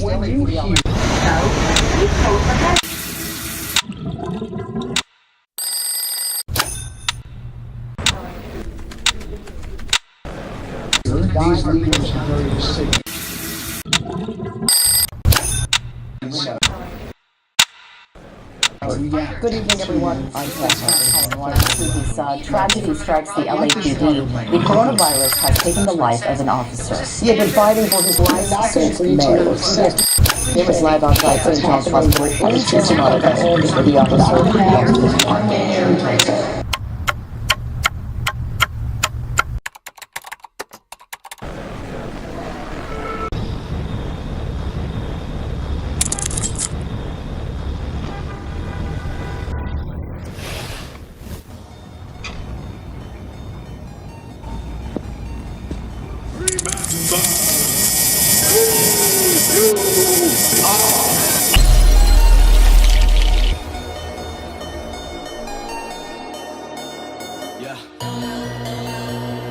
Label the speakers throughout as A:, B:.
A: when you hear these leaders are very sick.
B: Good evening, everyone. I'm Catherine. This tragedy strikes the LAPD. The coronavirus has taken the life of an officer. He had been fighting for his life since May. There was live outside St. John's Hospital on Tuesday night where the officer lost his life.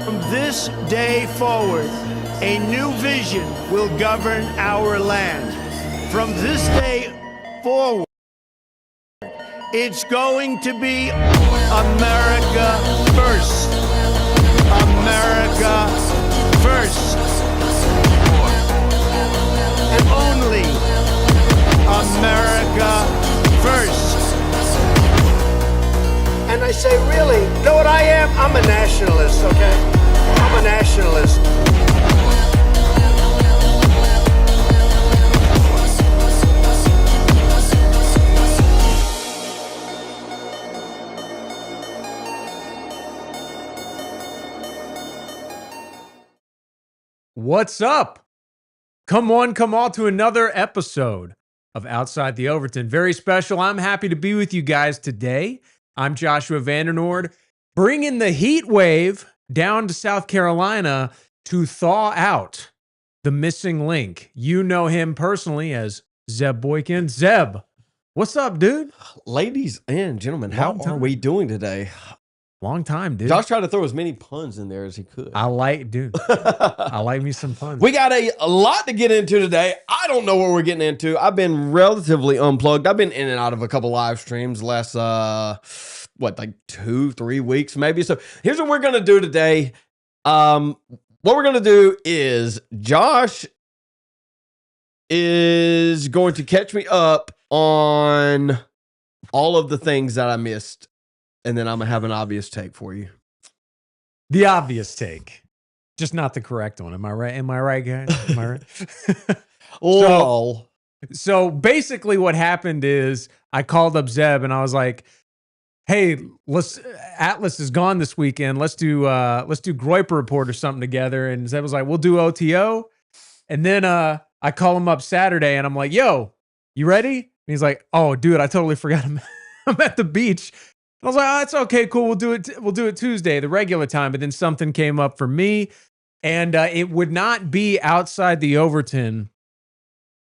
C: From this day forward, a new vision will govern our land. From this day forward, it's going to be America first. America first. And only America first. And I say, really, you know what I am? I'm a nationalist, okay? I'm a nationalist.
D: What's up? Come all to another episode of Outside the Overton. Very special. I'm happy to be with you guys today. I'm Joshua Vandernord, bringing the heat wave down to South Carolina to thaw out the missing link. You know him personally as ZebBoykin. Zeb, what's up, dude?
E: Ladies and gentlemen, how are we doing today?
D: Long time, dude.
E: Josh tried to throw as many puns in there as he could.
D: I like me some puns.
E: We got a lot to get into today. I don't know what we're getting into. I've been relatively unplugged. I've been in and out of a couple live streams last, like 2-3 weeks maybe. So here's what we're going to do today. What we're going to do is Josh is going to catch me up on all of the things that I missed. And then I'm going to have an obvious take for you.
D: The obvious take. Just not the correct one. Am I right? Am I right, guys? Am I right? So basically what happened is I called up Zeb and I was like, hey, Atlas is gone this weekend. Let's do Groiper Report or something together. And Zeb was like, we'll do OTO. And then I call him up Saturday and I'm like, yo, you ready? And he's like, oh, dude, I totally forgot I'm at the beach. I was like, oh, it's okay, cool. We'll do it Tuesday, the regular time. But then something came up for me, and it would not be outside the Overton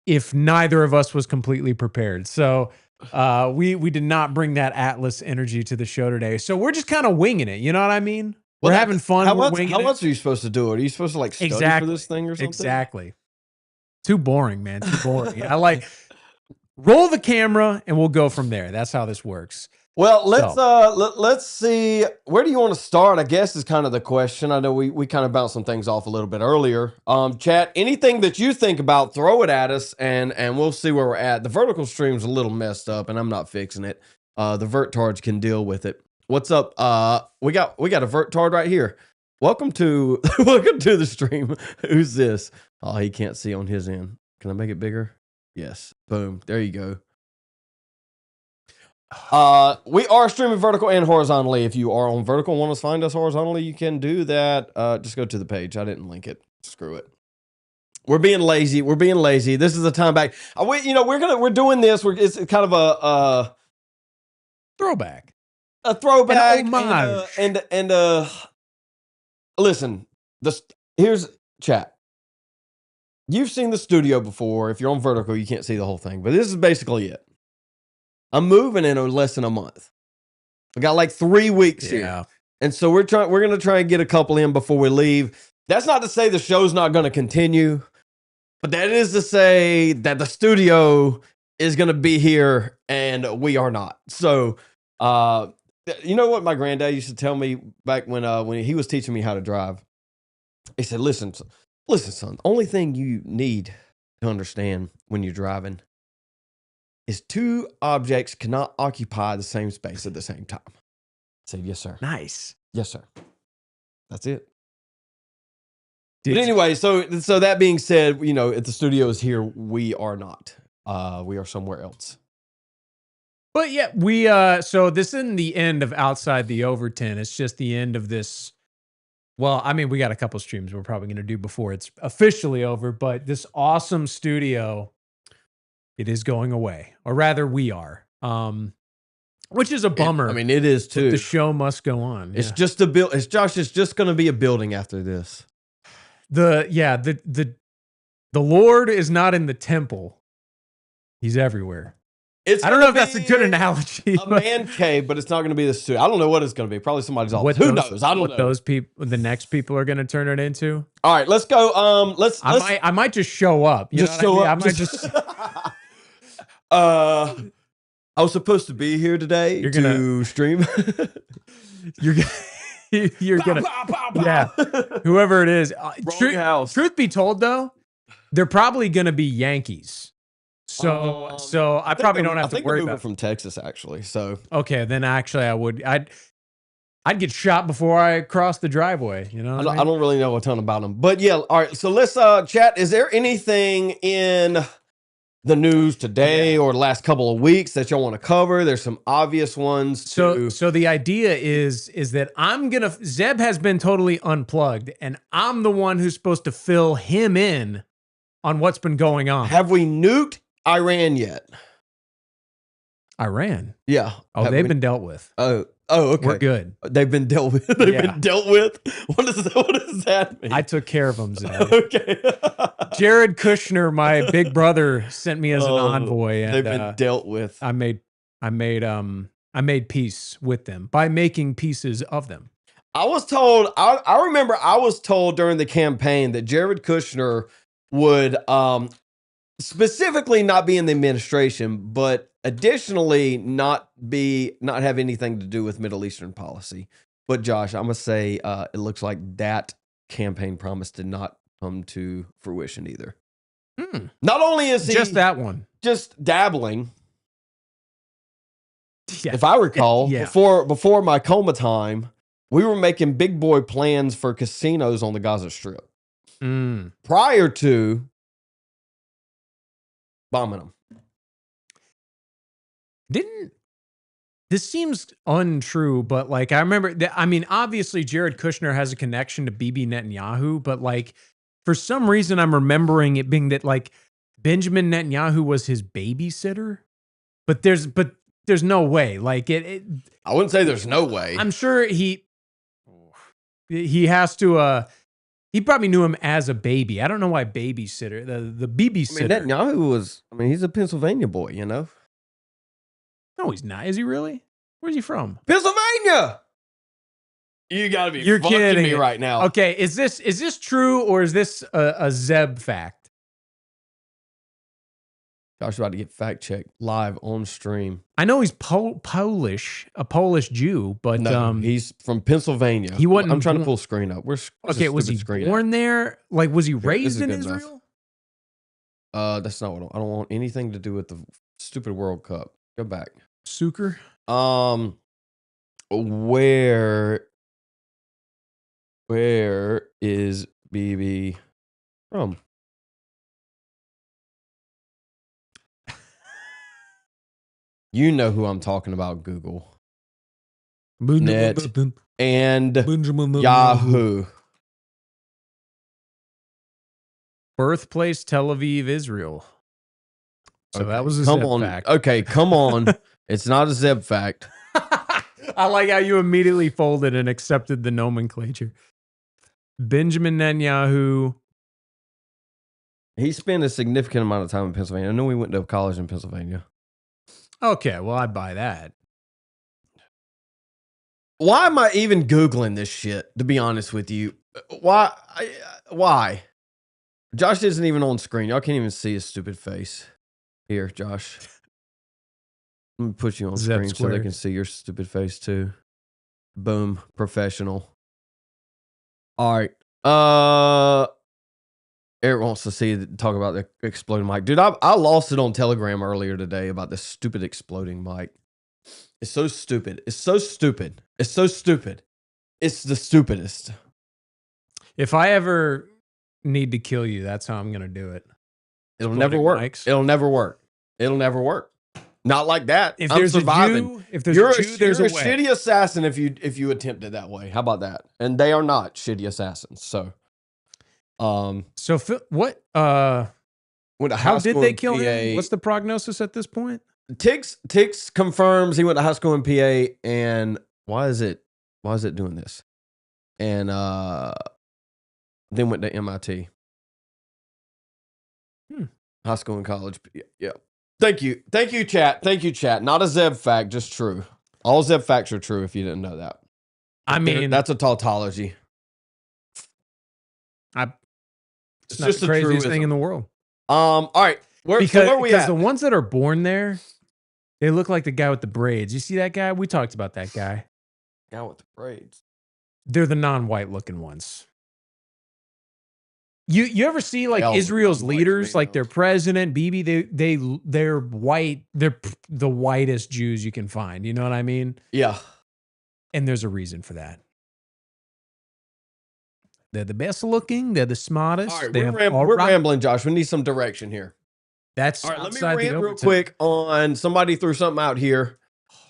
D: if neither of us was completely prepared. So we did not bring that Atlas energy to the show today. So we're just kind of winging it. You know what I mean? We're having fun.
E: How else are you supposed to do it? Are you supposed to like study for this thing or something?
D: Exactly. Too boring, man. Too boring. I like roll the camera and we'll go from there. That's how this works.
E: Well, let's see. Where do you want to start? I guess is kind of the question. I know we kind of bounced some things off a little bit earlier. Chat, anything that you think about, throw it at us, and we'll see where we're at. The vertical stream's a little messed up, and I'm not fixing it. The vertards can deal with it. What's up? We got a vertard right here. Welcome to the stream. Who's this? Oh, he can't see on his end. Can I make it bigger? Yes. Boom. There you go. We are streaming vertical and horizontally. If you are on vertical and want to find us horizontally, you can do that. Just go to the page. I didn't link it. Screw it. We're being lazy. This is a time back. We're doing this. It's kind of a
D: throwback.
E: An homage. And listen. Here's chat. You've seen the studio before. If you're on vertical, you can't see the whole thing. But this is basically it. I'm moving in less than a month. I got like 3 weeks here. And so we're going to try and get a couple in before we leave. That's not to say the show's not going to continue. But that is to say that the studio is going to be here and we are not. So, you know what my granddad used to tell me back when he was teaching me how to drive? He said, listen, son, only thing you need to understand when you're driving is two objects cannot occupy the same space at the same time. I said, yes, sir.
D: Nice.
E: Yes, sir. That's it.
D: Did
E: But anyway, so that being said, you know, if the studio is here, we are not. We are somewhere else.
D: But yeah, we so this isn't the end of Outside the Overton. It's just the end of this. Well, I mean, we got a couple streams we're probably going to do before it's officially over, but this awesome studio, it is going away, or rather we are. Which is a bummer.
E: I mean, it is too.
D: The show must go on.
E: It's just a build. It's just going to be a building after this.
D: The Lord is not in the temple. He's everywhere. I don't know if that's a good analogy.
E: A man cave, but it's not going to be the studio. I don't know what it's going to be. Probably somebody's office. Who knows? I don't know.
D: Those people, the next people are going to turn it into.
E: All right, let's go.
D: I might just show up.
E: Just show up. I might just. I was supposed to be here today to stream.
D: You're gonna, yeah. Whoever it is, truth be told, though, they're probably gonna be Yankees. So I probably don't have to worry about.
E: From Texas, actually. So
D: okay, then actually I'd get shot before I cross the driveway. You know,
E: I don't really know a ton about them, but yeah. All right, so let's chat. Is there anything in the news today or the last couple of weeks that y'all want to cover? There's some obvious ones.
D: So the idea is that Zeb has been totally unplugged, and I'm the one who's supposed to fill him in on what's been going on.
E: Have we nuked Iran yet?
D: Iran?
E: Yeah.
D: Oh, they've been dealt with.
E: Oh, okay.
D: We're good.
E: They've been dealt with. Been dealt with. What does that mean?
D: I took care of them, Zeb.
E: Okay.
D: Jared Kushner, my big brother, sent me as an envoy, and
E: they've been dealt with.
D: I made peace with them by making pieces of them.
E: I was told. I remember I was told during the campaign that Jared Kushner would specifically not be in the administration, but additionally not have anything to do with Middle Eastern policy. But Josh, I'm gonna say it looks like that campaign promise did not come to fruition either. Not only is he
D: just that one,
E: just dabbling. Yeah. If I recall, before my Coma time, we were making big boy plans for casinos on the Gaza Strip prior to bombing them.
D: This seems untrue, but like I remember that. I mean, obviously Jared Kushner has a connection to Bibi Netanyahu, but like for some reason I'm remembering it being that like Benjamin Netanyahu was his babysitter, but there's no way. Like it
E: I wouldn't say there's no way.
D: I'm sure he has to. He probably knew him as a baby. I don't know why babysitter. The babysitter.
E: I mean, Netanyahu was. I mean, he's a Pennsylvania boy, you know.
D: No, he's not. Is he really? Where's he from?
E: Pennsylvania. You gotta be. You're kidding me right now.
D: Okay, is this true or is this a Zeb fact?
E: Josh about to get fact checked live on stream.
D: I know he's Polish, a Polish Jew, but
E: no, he's from Pennsylvania.
D: He wasn't.
E: I'm trying to pull screen up.
D: Okay, was he born there? Like, was he raised in Israel?
E: That's not what I don't want anything to do with the stupid World Cup. Go back.
D: Suker.
E: Where is BB from? You know who I'm talking about, Google. Net and Yahoo.
D: Birthplace, Tel Aviv, Israel. So
E: okay,
D: that was a Zeb fact.
E: Okay, come on. It's not a Zeb fact.
D: I like how you immediately folded and accepted the nomenclature. Benjamin Netanyahu.
E: He spent a significant amount of time in Pennsylvania. I know he went to college in Pennsylvania.
D: Okay, well, I buy that.
E: Why am I even Googling this shit, to be honest with you? Why? Josh isn't even on screen. Y'all can't even see his stupid face. Here, Josh. Let me put you on
D: Zeb
E: screen so they can
D: squares.
E: see your stupid face too. Boom. Professional. All right. Eric wants to talk about the exploding mic. Dude, I lost it on Telegram earlier today about this stupid exploding mic. It's so stupid. It's so stupid. It's so stupid. It's the stupidest.
D: If I ever need to kill you, that's how I'm going to do it.
E: It'll never work.
D: Mics.
E: It'll never work. It'll never work. Not like that.
D: If
E: I'm
D: there's
E: surviving.
D: a Jew, if there's
E: You're
D: a Jew, there's
E: you're
D: a way.
E: shitty assassin if you attempt it that way. How about that? And they are not shitty assassins. So,
D: So what?
E: went to high
D: How did
E: school
D: they
E: in
D: kill
E: PA.
D: him? What's the prognosis at this point?
E: Tix confirms he went to high school in PA, and why is it doing this? And then went to MIT. High school and college. Yeah. Thank you, chat. Not a Zeb fact, just true. All Zeb facts are true. If you didn't know that,
D: I mean,
E: that's a tautology.
D: it's not the craziest thing in the world.
E: All right. Where are we
D: because
E: at?
D: the ones that are born there, they look like the guy with the braids. You see that guy? We talked about that guy.
E: Guy with the braids.
D: They're the non-white looking ones. You ever see like
E: They all look
D: Israel's
E: non-white to
D: leaders,
E: me,
D: like
E: though.
D: their president, Bibi? They're white. They're the whitest Jews you can find. You know what I mean?
E: Yeah.
D: And there's a reason for that. They're the best looking. They're the smartest.
E: All right.
D: They
E: We're
D: have all right-
E: rambling, Josh. We need some direction here.
D: That's
E: All right. Let me
D: outside the
E: rant real
D: Overton.
E: quick on somebody threw something out here.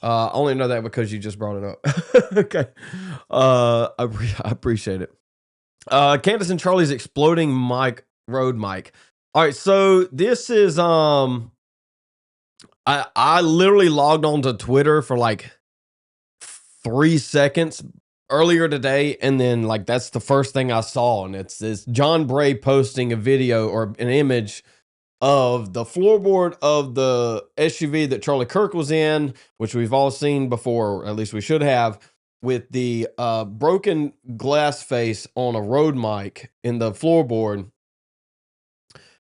E: I only know that because you just brought it up. Okay. I appreciate it. Candace and Charlie's exploding road mic. All right, so this is I literally logged onto Twitter for like 3 seconds earlier today, and then like that's the first thing I saw, and it's John Bray posting a video or an image of the floorboard of the SUV that Charlie Kirk was in, which we've all seen before, or at least we should have, with the broken glass face on a road mic in the floorboard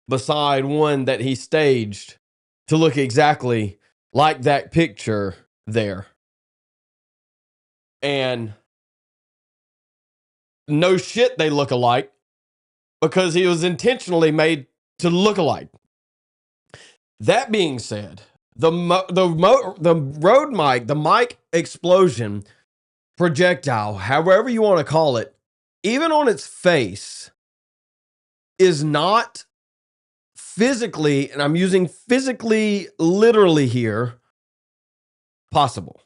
E: beside one that he staged to look exactly like that picture there. And no shit, they look alike because he was intentionally made to look alike. That being said, the road mic, the mic explosion projectile, however you want to call it, even on its face, is not physically, and I'm using physically literally here, possible.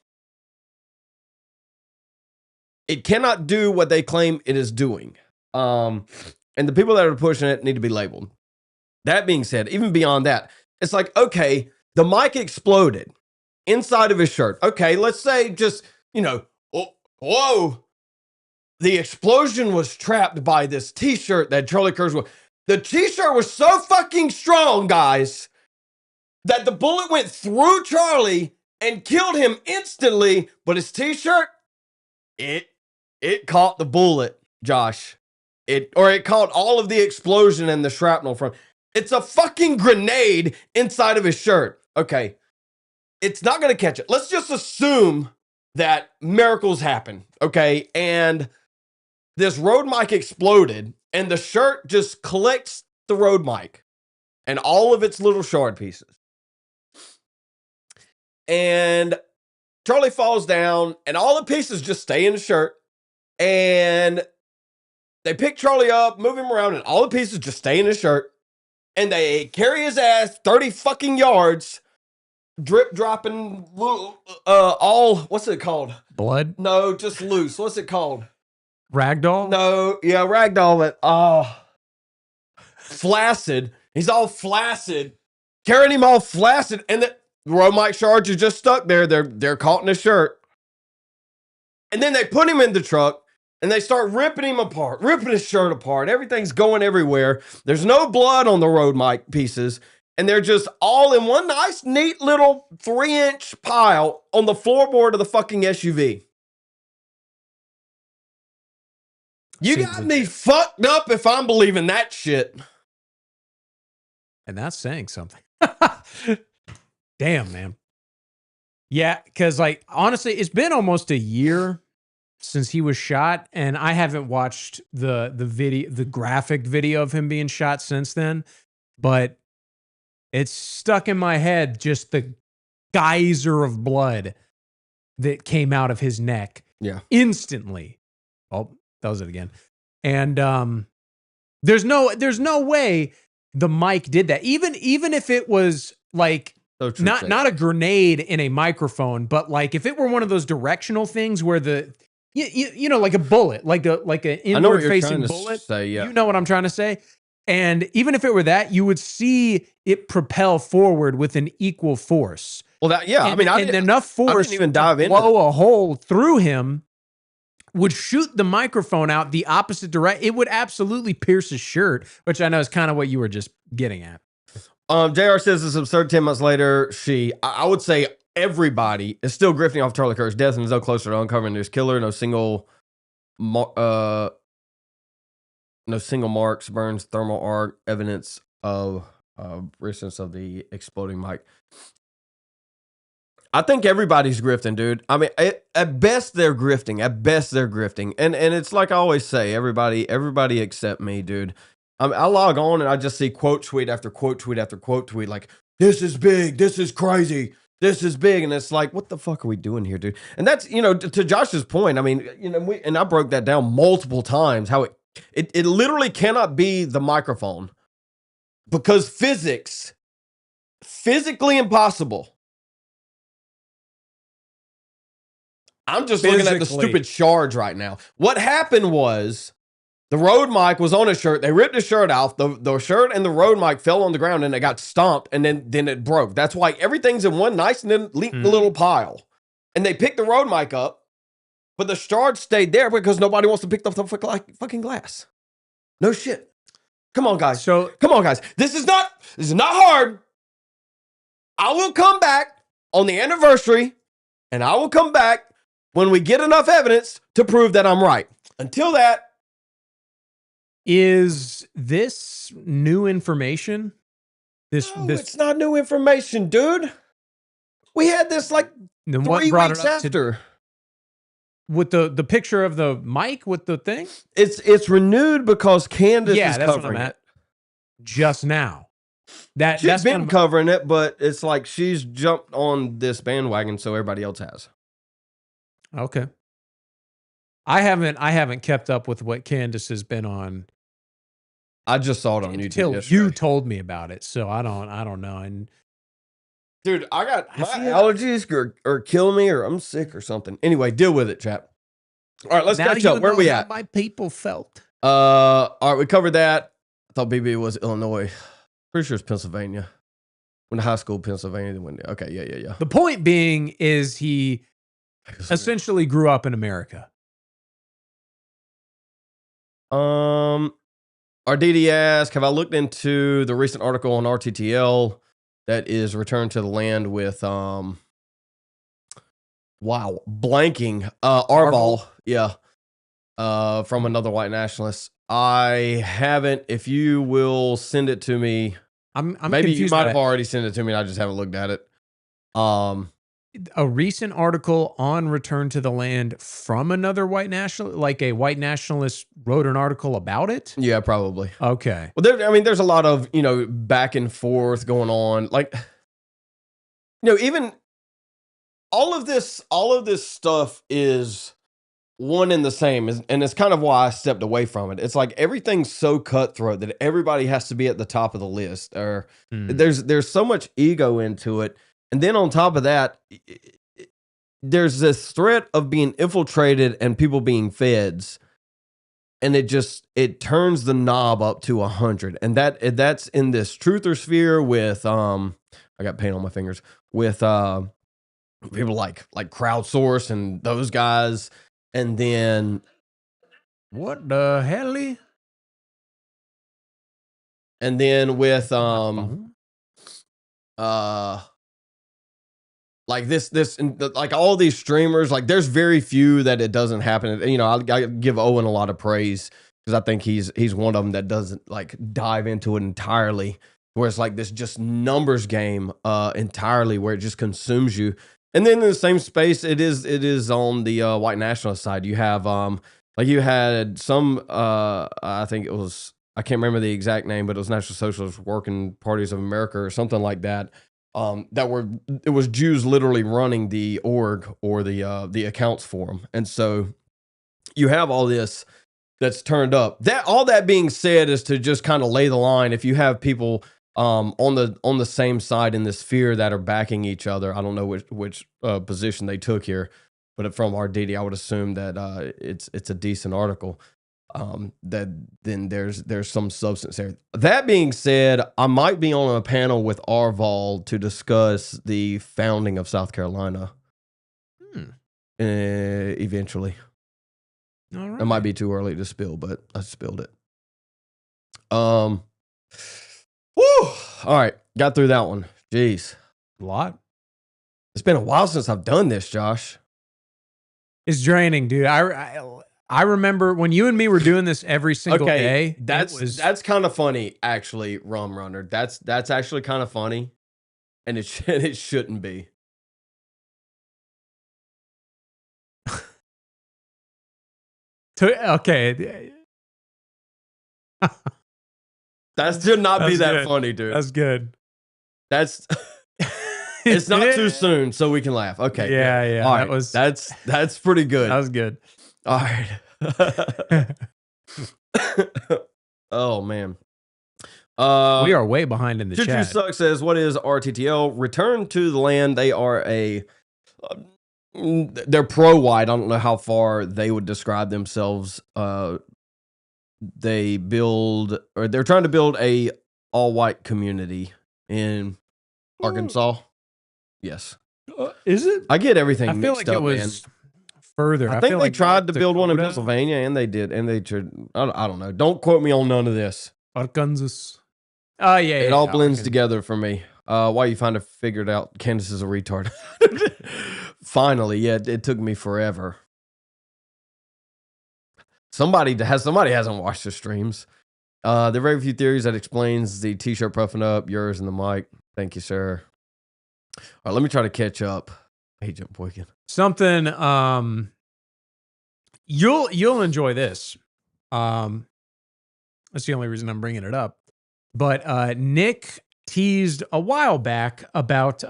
E: It cannot do what they claim it is doing. And the people that are pushing it need to be labeled. That being said, even beyond that, it's like, okay, the mic exploded inside of his shirt. Okay, let's say just, whoa, the explosion was trapped by this t-shirt that Charlie Kirk wore. The t-shirt was so fucking strong, guys, that the bullet went through Charlie and killed him instantly, but his t-shirt, it caught the bullet, Josh. It caught all of the explosion and the shrapnel from. It's a fucking grenade inside of his shirt. Okay. It's not going to catch it. Let's just assume that miracles happen. Okay. And this road mic exploded and the shirt just collects the road mic and all of its little shard pieces. And Charlie falls down and all the pieces just stay in the shirt. And they pick Charlie up, move him around, and all the pieces just stay in his shirt. And they carry his ass 30 fucking yards, drip dropping, all, what's it called?
D: Blood?
E: No, just loose. What's it called?
D: Ragdoll?
E: No, yeah, ragdoll, but, flaccid. He's all flaccid. Carrying him all flaccid. And the road mic shards are just stuck there. They're caught in his shirt. And then they put him in the truck. And they start ripping him apart, ripping his shirt apart. Everything's going everywhere. There's no blood on the road mic pieces. And they're just all in one nice, neat little 3-inch pile on the floorboard of the fucking SUV. You got me fucked up if I'm believing that shit.
D: And that's saying something. Damn, man. Yeah, because like honestly, it's been almost a year since he was shot, and I haven't watched the video, the graphic video of him being shot since then. But it's stuck in my head, just the geyser of blood that came out of his neck.
E: Yeah.
D: Instantly. Oh, that was it again. And there's no way the mic did that. Even if it was like not a grenade in a microphone, but like if it were one of those directional things where the you know, like a bullet, like an inward facing bullet.
E: Yeah.
D: You know what I'm trying to say? And even if it were that, you would see it propel forward with an equal force.
E: Well, that, yeah.
D: And,
E: I mean,
D: and enough force
E: I didn't even dive
D: to
E: into
D: blow a hole through him would shoot the microphone out the opposite direction. It would absolutely pierce his shirt, which I know is kind of what you were just getting at.
E: JR says it's absurd. 10 months later, I would say everybody is still grifting off Charlie Kirk's death and is no closer to uncovering his killer. No single marks, burns, thermal arc, evidence of recence of the exploding mic. I think everybody's grifting, dude. I mean, at best they're grifting. And it's like I always say, everybody except me, dude. I log on and I just see quote tweet after quote tweet after quote tweet, like, this is big, this is crazy, this is big. And it's like, what the fuck are we doing here, dude? And that's, you know, to Josh's point, I mean, you know, and I broke that down multiple times, how it literally cannot be the microphone because physically impossible. I'm just looking at the stupid charge right now. What happened was the Rode mic was on his shirt. They ripped his shirt off. The shirt and the Rode mic fell on the ground and it got stomped and then it broke. That's why everything's in one nice and then neat little pile. And they picked the Rode mic up, but the charge stayed there because nobody wants to pick up the fucking glass. No shit. Come on, guys. Come on, guys. This is not hard. I will come back on the anniversary and I will come back when we get enough evidence to prove that I'm right. Until that.
D: Is this new information?
E: It's not new information, dude. We had this like 3 weeks after.
D: With the picture of the mic with the thing?
E: It's renewed because Candace is
D: that's
E: covering
D: what I'm at.
E: it.
D: Just now.
E: She's been covering it, but it's like she's jumped on this bandwagon so everybody else has.
D: Okay. I haven't kept up with what Candace has been on.
E: I just saw it on YouTube
D: until you told me about it, so I don't know. And
E: dude, my allergies are killing me, or I'm sick or something. Anyway, deal with it, chap. All right, let's catch up. Where are we at?
D: My people felt.
E: All right, we covered that. I thought BB was Illinois. Pretty sure it's Pennsylvania. Went to high school, Pennsylvania. Then went. Okay, yeah.
D: The point being is he essentially grew up in America.
E: RDD asks, have I looked into the recent article on RTTL that is returned to the land with blanking Arval, yeah, from another white nationalist. I haven't. If you will send it to me,
D: I'm
E: maybe you might have already sent it to me and I just haven't looked at it.
D: A recent article on Return to the Land from another white national, like a white nationalist wrote an article about it?
E: Yeah, probably.
D: Okay.
E: Well, there's a lot of, back and forth going on. Like, even all of this stuff is one and the same. And it's kind of why I stepped away from it. It's like everything's so cutthroat that everybody has to be at the top of the list, or there's so much ego into it. And then on top of that, there's this threat of being infiltrated and people being feds. And it turns the knob up to 100. And that's in this truther sphere with, I got paint on my fingers, with people like crowdsource and those guys. And then
D: what the hell?
E: And then with, like like all these streamers, like there's very few that it doesn't happen. I give Owen a lot of praise because I think he's one of them that doesn't like dive into it entirely. where it's like this just numbers game entirely, where it just consumes you. And then in the same space, it is on the white nationalist side. You have like you had some I think it was, I can't remember the exact name, but it was National Socialist Working Parties of America or something like that. It was Jews literally running the org or the accounts for them. And so you have all this that's turned up. All that being said is to just kind of lay the line. If you have people on the same side in this sphere that are backing each other, I don't know which position they took here, but from RDD, I would assume that it's a decent article. That then there's some substance there. That being said, I might be on a panel with Arval to discuss the founding of South Carolina. Eventually.
D: All right.
E: It might be too early to spill, but I spilled it. Woo! All right, got through that one. Jeez,
D: A lot.
E: it's been a while since I've done this, Josh.
D: It's draining, dude. I remember when you and me were doing this every single day.
E: That's kind of funny, actually, Rum Runner. That's actually kind of funny, and it shouldn't be.
D: Okay.
E: That should not be
D: That's
E: that
D: good.
E: funny, dude.
D: That's good.
E: That's it's not too soon, so we can laugh. Okay.
D: Yeah, yeah.
E: All right. That's pretty good.
D: That was good.
E: All right. Oh man.
D: We are way behind in the
E: Choo
D: chat.
E: Suck says, "What is RTTL? Return to the land. They are they're pro-white. I don't know how far they would describe themselves. They're trying to build a all-white community in Arkansas. Yes.
D: Is it?
E: I get everything
D: I feel
E: mixed
D: like
E: up,
D: it was further.
E: I think
D: feel
E: they
D: like
E: tried to build one in
D: Dakota,
E: Pennsylvania, and they did. And they I don't know. Don't quote me on none of this.
D: Arkansas. Oh, yeah.
E: It all blends together for me. Why you finally figured out Candace is a retard. Finally, yeah, it took me forever. Somebody hasn't watched the streams. There are very few theories that explains the t-shirt puffing up, yours and the mic. Thank you, sir. All right, let me try to catch up. Hey, ZebBoykin.
D: Something you'll enjoy this. That's the only reason I'm bringing it up. But Nick teased a while back about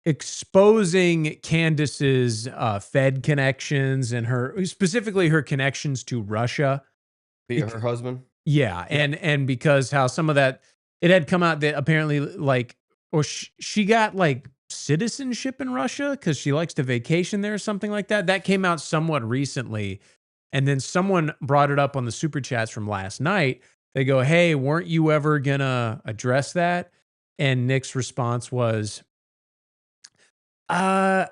D: exposing Candace's Fed connections and specifically her connections to Russia.
E: Via her husband?
D: Yeah, and because how some of that, it had come out that apparently like, or she got like citizenship in Russia because she likes to vacation there or something like that. That came out somewhat recently. And then someone brought it up on the super chats from last night. They go, "Hey, weren't you ever gonna address that?" And Nick's response was, I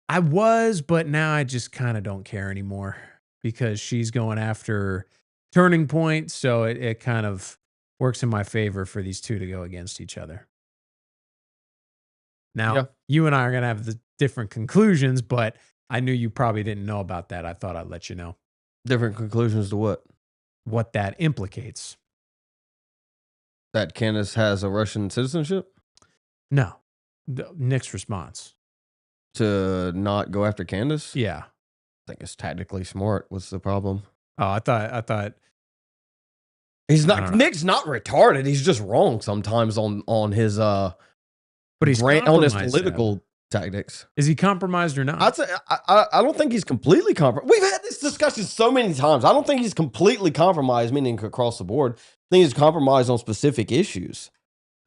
D: was, but now I just kind of don't care anymore because she's going after Turning Point. So it kind of works in my favor for these two to go against each other. Now, You and I are going to have the different conclusions, but I knew you probably didn't know about that. I thought I'd let you know.
E: Different conclusions to what?
D: What that implicates.
E: That Candace has a Russian citizenship?
D: No. Nick's response.
E: To not go after Candace?
D: Yeah.
E: I think it's tactically smart. What's the problem?
D: Oh, I thought
E: he's not. Nick's not retarded. He's just wrong sometimes on his
D: but he's
E: on his political tactics.
D: Is he compromised or not?
E: I'd say I don't think he's completely compromised. We've had this discussion so many times. I don't think he's completely compromised, meaning across the board. I think he's compromised on specific issues.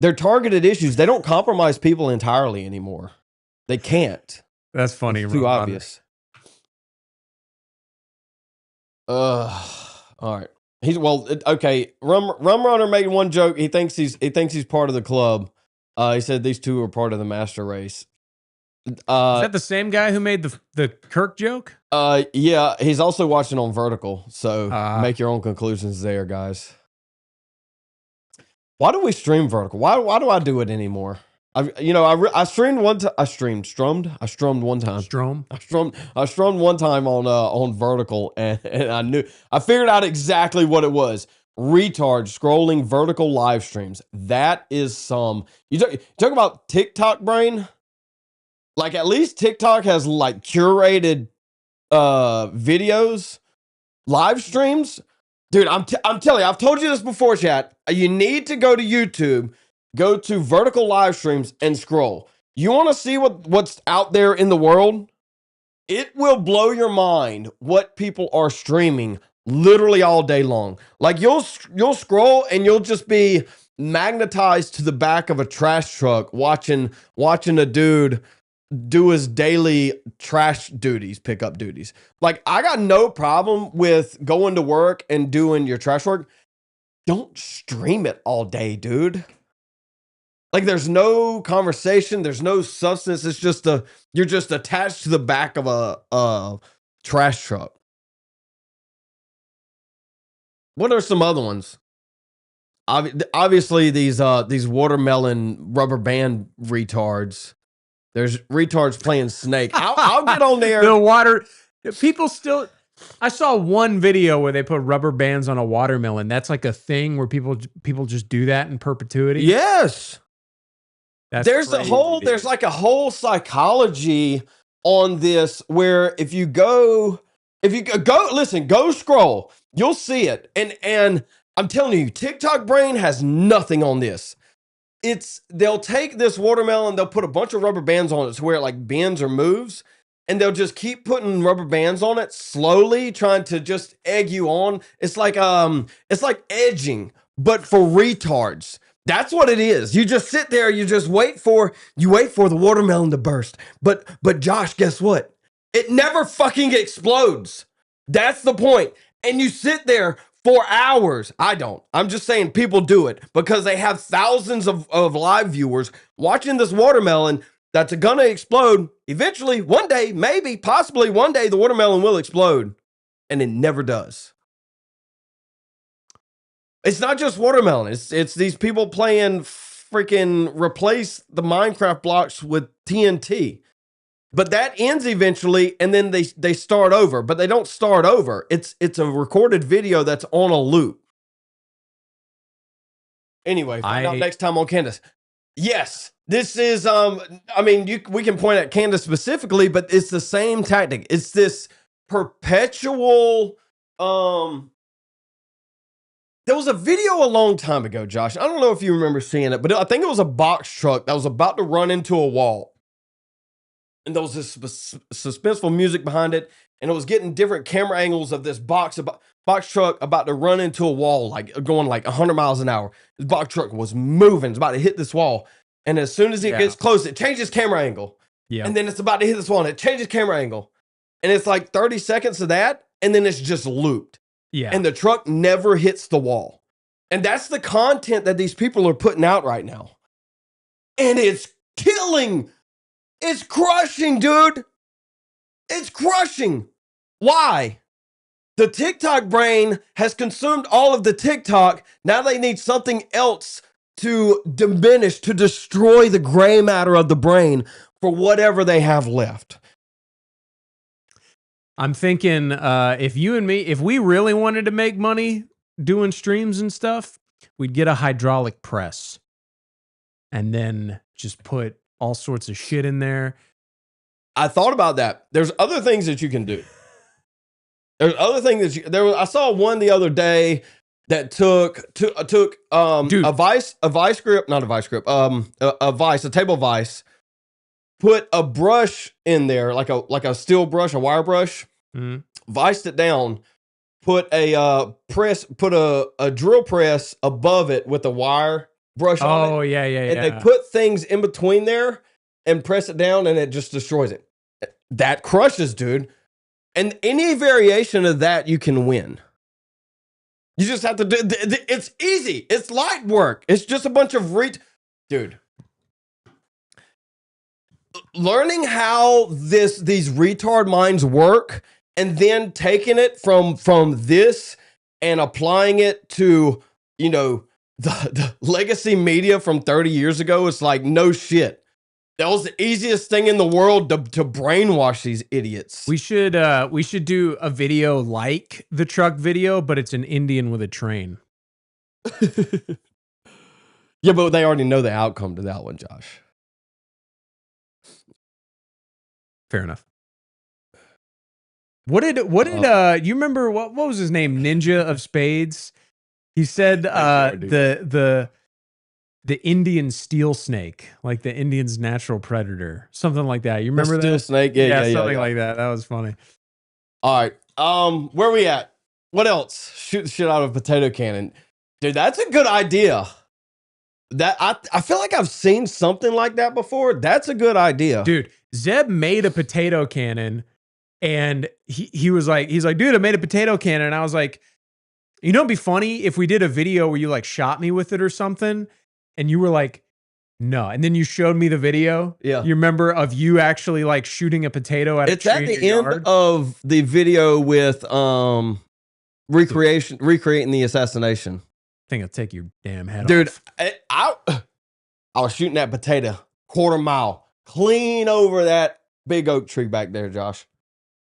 E: They're targeted issues. They don't compromise people entirely anymore. They can't.
D: That's funny.
E: It's too obvious. All right. Okay. Rum Runner made one joke. He thinks he's part of the club. He said these two are part of the master race.
D: Is that the same guy who made the Kirk joke?
E: Yeah. He's also watching on Vertical. So make your own conclusions there, guys. Why do we stream Vertical? Why do I do it anymore? I streamed one time. I strummed one time. I strummed one time on Vertical, and I figured out exactly what it was. retards scrolling vertical live streams. That is some. You talk about TikTok brain? Like, at least TikTok has like curated videos, live streams. Dude, I'm telling you, I've told you this before, chat. You need to go to YouTube, go to vertical live streams and scroll. You want to see what's out there in the world? It will blow your mind what people are streaming literally all day long. Like, you'll scroll and you'll just be magnetized to the back of a trash truck watching a dude do his daily trash duties, pickup duties. Like, I got no problem with going to work and doing your trash work. Don't stream it all day, dude. Like, there's no conversation, there's no substance. It's just you're just attached to the back of a trash truck. What are some other ones? Obviously, these watermelon rubber band retards. There's retards playing Snake. I'll get on there.
D: The water. People still. I saw one video where they put rubber bands on a watermelon. That's like a thing where people just do that in perpetuity.
E: Yes. There's
D: crazy.
E: there's like a whole psychology on this where if you go scroll, you'll see it. And I'm telling you, TikTok brain has nothing on this. They'll take this watermelon, they'll put a bunch of rubber bands on it to where it like bends or moves, and they'll just keep putting rubber bands on it slowly, trying to just egg you on. It's like edging, but for retards. That's what it is. You just sit there, you just wait for the watermelon to burst. But Josh, guess what? It never fucking explodes. That's the point. And you sit there for hours. I don't. I'm just saying people do it because they have thousands of live viewers watching this watermelon that's gonna explode. Eventually, one day, maybe, possibly one day, the watermelon will explode. And it never does. It's not just watermelon. It's these people playing freaking replace the Minecraft blocks with TNT. But that ends eventually, and then they start over. But they don't start over. It's a recorded video that's on a loop. Anyway, find out next time on Candace. Yes, this is we can point at Candace specifically, but it's the same tactic. It's this perpetual there was a video a long time ago, Josh. I don't know if you remember seeing it, but I think it was a box truck that was about to run into a wall. And there was this suspenseful music behind it, and it was getting different camera angles of this box truck about to run into a wall, like going like 100 miles an hour. This box truck was moving, it's about to hit this wall. And as soon as it gets close, it changes camera angle. Yeah. And then it's about to hit this wall, and it changes camera angle. And it's like 30 seconds of that, and then it's just looped. Yeah. And the truck never hits the wall. And that's the content that these people are putting out right now. And it's killing. It's crushing, dude. It's crushing. Why? The TikTok brain has consumed all of the TikTok. Now they need something else to diminish, to destroy the gray matter of the brain for whatever they have left.
D: I'm thinking if you and me, if we really wanted to make money doing streams and stuff, we'd get a hydraulic press and then just put all sorts of shit in there.
E: I thought about that. There's other things that you can do. There's other things that I saw one the other day that took a vice grip, a table vise, put a brush in there, like a steel brush, a wire brush, viced it down, put a drill press above it with a wire brush on it.
D: Oh, yeah.
E: And they put things in between there and press it down, and it just destroys it. That crushes, dude. And any variation of that, you can win. You just have to do it's easy. It's light work. It's just a bunch of dude. Learning how these retard minds work and then taking it from this and applying it to, the legacy media from 30 years ago, it's like, no shit. That was the easiest thing in the world to brainwash these idiots.
D: We should do a video like the truck video, but it's an Indian with a train.
E: Yeah, but they already know the outcome to that one, Josh.
D: Fair enough. What did you remember what was his name? Ninja of Spades? He said the Indian steel snake, like the Indian's natural predator, something like that. You remember
E: Steel
D: that?
E: snake? Yeah,
D: something like that. That was funny.
E: All right. Where we at? What else? Shoot the shit out of a potato cannon. Dude, that's a good idea. That I feel like I've seen something like that before. That's a good idea.
D: Dude, Zeb made a potato cannon and he's like, dude, I made a potato cannon. And I was like, you know, it'd be funny if we did a video where you like shot me with it or something. And you were like, no. And then you showed me the video.
E: Yeah.
D: You remember of you actually like shooting a potato at a tree
E: It's at
D: in
E: the
D: your
E: end
D: yard?
E: of the video with recreating the assassination.
D: I think I'll take your damn head
E: Dude,
D: off.
E: I was shooting that potato quarter mile clean over that big oak tree back there, Josh.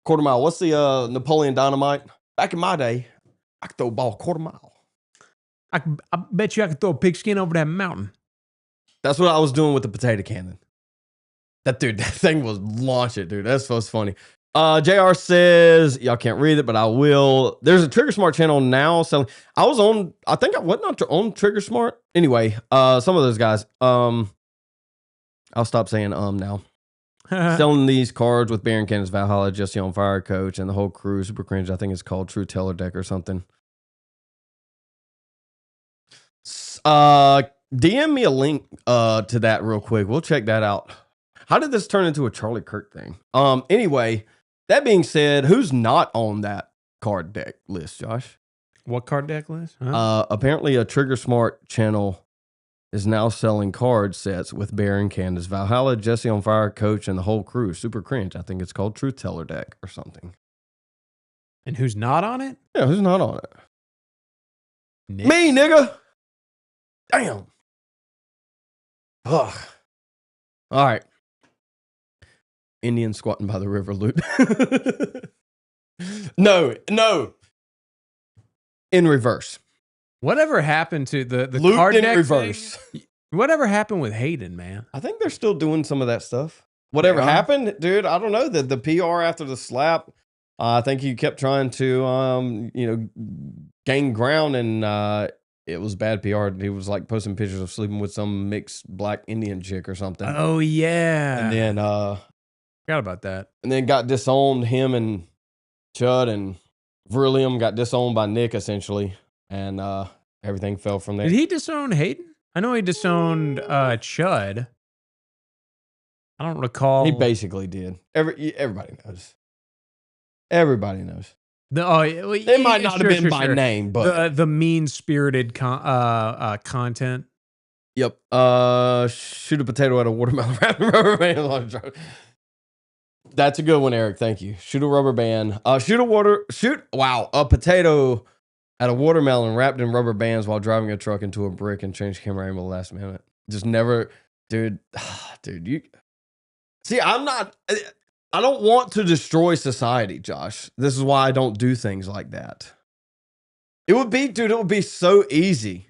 E: Quarter mile. What's the Napoleon Dynamite? Back in my day, I could throw a ball quarter mile.
D: I bet you I could throw a pigskin over that mountain.
E: That's what I was doing with the potato cannon. That thing was launching, dude. That's so funny. JR says, y'all can't read it, but I will. There's a Trigger Smart channel now selling. I think I wasn't on Trigger Smart. Anyway, some of those guys. I'll stop saying now. Selling these cards with Baron Cannon's Valhalla, Jesse on Fire Coach, and the whole crew. Super cringe. I think it's called True Teller Deck or something. DM me a link to that real quick. We'll check that out. How did this turn into a Charlie Kirk thing? Anyway, that being said, who's not on that card deck list, Josh?
D: What card deck list? Huh?
E: Apparently a Trigger Smart channel is now selling card sets with Baron Candace, Valhalla, Jesse on Fire, Coach, and the whole crew. Super cringe. I think it's called Truth Teller Deck or something.
D: And who's not on it?
E: Yeah, who's not on it?
D: Nick.
E: Me, nigga. Damn. Ugh. All right. Indian squatting by the river loot. No. In reverse.
D: Whatever happened to the
E: Loot
D: card
E: in
D: deck
E: reverse.
D: thing? Whatever happened with Hayden, man?
E: I think they're still doing some of that stuff. Whatever
D: Yeah.
E: happened, dude, I don't know. The PR after the slap, I think he kept trying to, gain ground, and it was bad PR. He was like posting pictures of sleeping with some mixed black Indian chick or something.
D: Oh yeah.
E: And then,
D: forgot about that.
E: and then got disowned. Him and Chud and Verlium got disowned by Nick essentially, and everything fell from there.
D: Did he disown Hayden? I know he disowned Chud. I don't recall.
E: He basically did. Everybody knows. Everybody knows.
D: It
E: might not have been by name, but
D: the mean-spirited content.
E: Yep. Shoot a potato at a watermelon wrapped in rubber band. That's a good one, Eric. Thank you. Shoot a rubber band. Shoot a potato at a watermelon wrapped in rubber bands while driving a truck into a brick and change camera angle last minute. Just never, dude. You see, I don't want to destroy society, Josh. This is why I don't do things like that. It would be so easy.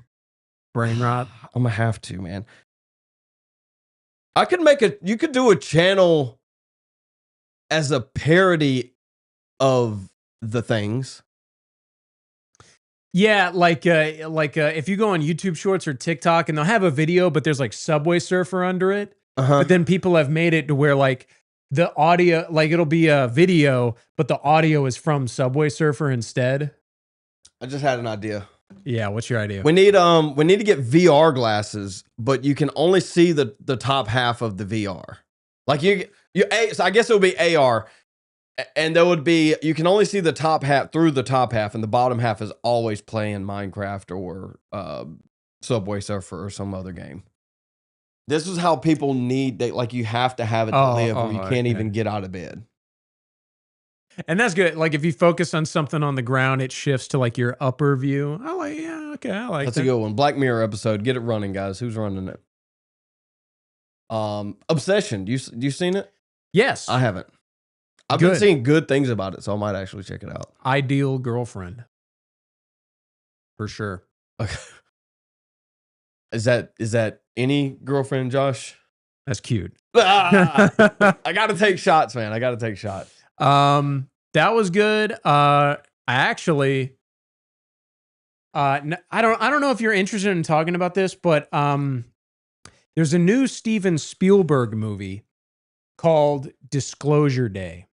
D: Brain rot.
E: I'm gonna have to, man. You could do a channel as a parody of the things.
D: Yeah, like if you go on YouTube Shorts or TikTok and they'll have a video, but there's like Subway Surfer under it. But then people have made it to where like the audio, like it'll be a video, but the audio is from Subway Surfer instead.
E: I just had an idea.
D: Yeah, what's your idea?
E: We need to get VR glasses, but you can only see the top half of the VR. Like so I guess it would be AR, and you can only see the top half through the top half, and the bottom half is always playing Minecraft or Subway Surfer or some other game. This is how people you have to have it to live, or you can't even get out of bed.
D: And that's good. Like if you focus on something on the ground, it shifts to like your upper view. I like
E: That's a good one. Black Mirror episode. Get it running, guys. Who's running it? Obsession. You seen it?
D: Yes.
E: I haven't. I've been seeing good things about it, so I might actually check it out.
D: Ideal girlfriend. For sure.
E: Okay. Is that any girlfriend, Josh?
D: That's cute.
E: I got to take shots, man. I got to take shots.
D: That was good. I actually, I don't know if you're interested in talking about this, but there's a new Steven Spielberg movie called Disclosure Day.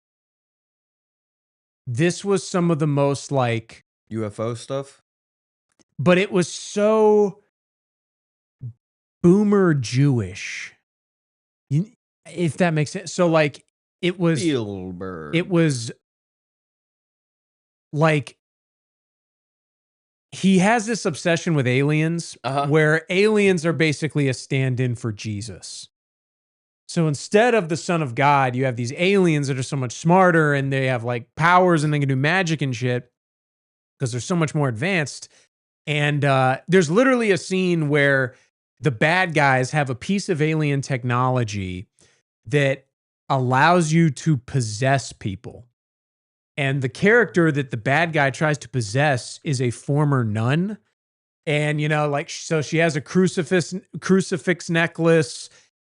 D: This was some of the most like
E: UFO stuff,
D: but it was so boomer Jewish. If that makes sense. So like it was
E: Spielberg.
D: It was like he has this obsession with aliens where aliens are basically a stand-in for Jesus. So instead of the Son of God, you have these aliens that are so much smarter and they have like powers and they can do magic and shit because they're so much more advanced. And there's literally a scene where the bad guys have a piece of alien technology that allows you to possess people. And the character that the bad guy tries to possess is a former nun. And, you know, like, so she has a crucifix necklace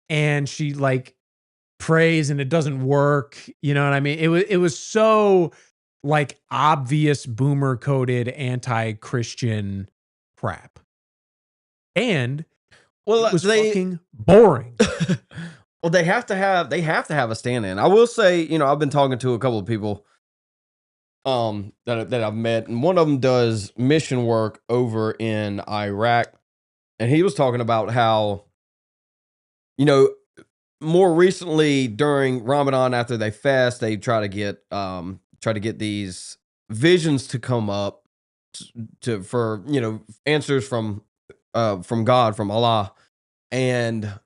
D: and she like prays and it doesn't work. You know what I mean? It was so like obvious boomer coded anti-Christian crap. And
E: well,
D: it was fucking boring.
E: Well, they have to have a stand-in. I will say, you know, I've been talking to a couple of people that I've met, and one of them does mission work over in Iraq, and he was talking about how, you know, more recently during Ramadan after they fast, they try to get these visions to come up for you know, answers from God, from Allah. And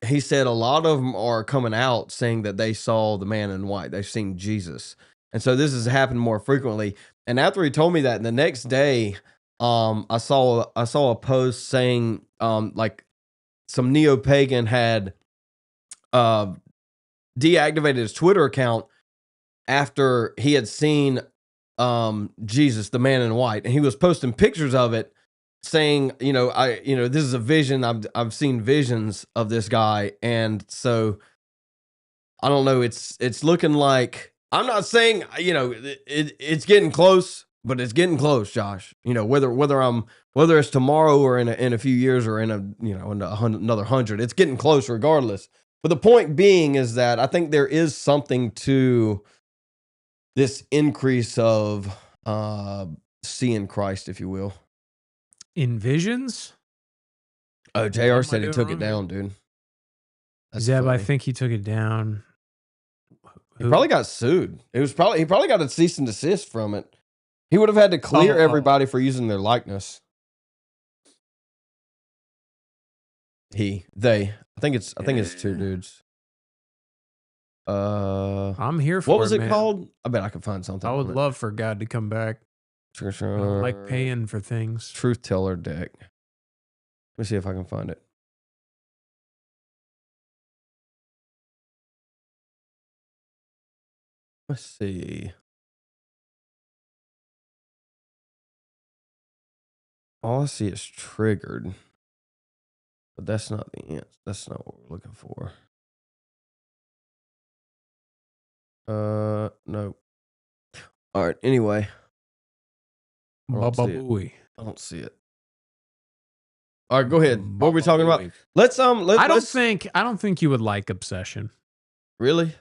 E: he said a lot of them are coming out saying that they saw the man in white. They've seen Jesus. And so this has happened more frequently. And after he told me that, the next day, I saw a post saying like some neo-pagan had deactivated his Twitter account after he had seen Jesus, the man in white, and he was posting pictures of it, saying, you know, this is a vision. I've seen visions of this guy, and so I don't know. It's looking like, I'm not saying, you know, it's getting close, but it's getting close, Josh. You know, whether it's tomorrow or in a few years or in another 100, it's getting close regardless. But the point being is that I think there is something to this increase of seeing Christ, if you will.
D: In visions?
E: Oh, JR said he took it down, dude. That's
D: Zeb,
E: funny.
D: I think he took it down.
E: He probably got sued. He probably got a cease and desist from it. He would have had to clear everybody for using their likeness. They. I think it's two dudes.
D: I'm here for it.
E: What was it
D: man.
E: called? I bet I could find something.
D: I would love for God to come back. I don't like paying for things.
E: Truth Teller deck. Let me see if I can find it. Let's see. All I see is triggered. But that's not the answer. That's not what we're looking for. No. All right. Anyway. I don't see it. All right, go ahead. What were we talking about?
D: I don't think you would like Obsession.
E: Really?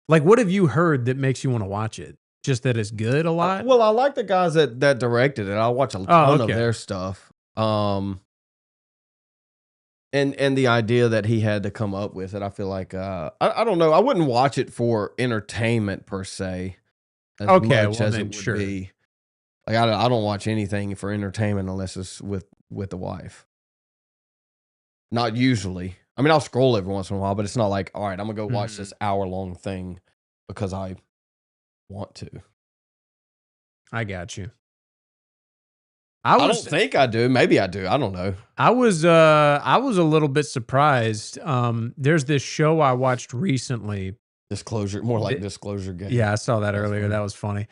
D: Like, what have you heard that makes you want to watch it? Just that it's good a lot?
E: Well, I like the guys that directed it. I watch a ton of their stuff. And the idea that he had to come up with it, I feel like I don't know. I wouldn't watch it for entertainment per se. As much as it would be. Like I don't watch anything for entertainment unless it's with the wife. Not usually. I mean, I'll scroll every once in a while, but it's not like, all right, I'm gonna go watch this hour-long thing because I want to.
D: I got you.
E: I don't think I do. Maybe I do. I don't know.
D: I was a little bit surprised. There's this show I watched recently.
E: Disclosure, more like Disclosure Game.
D: Yeah, I saw that earlier. Funny. That was funny.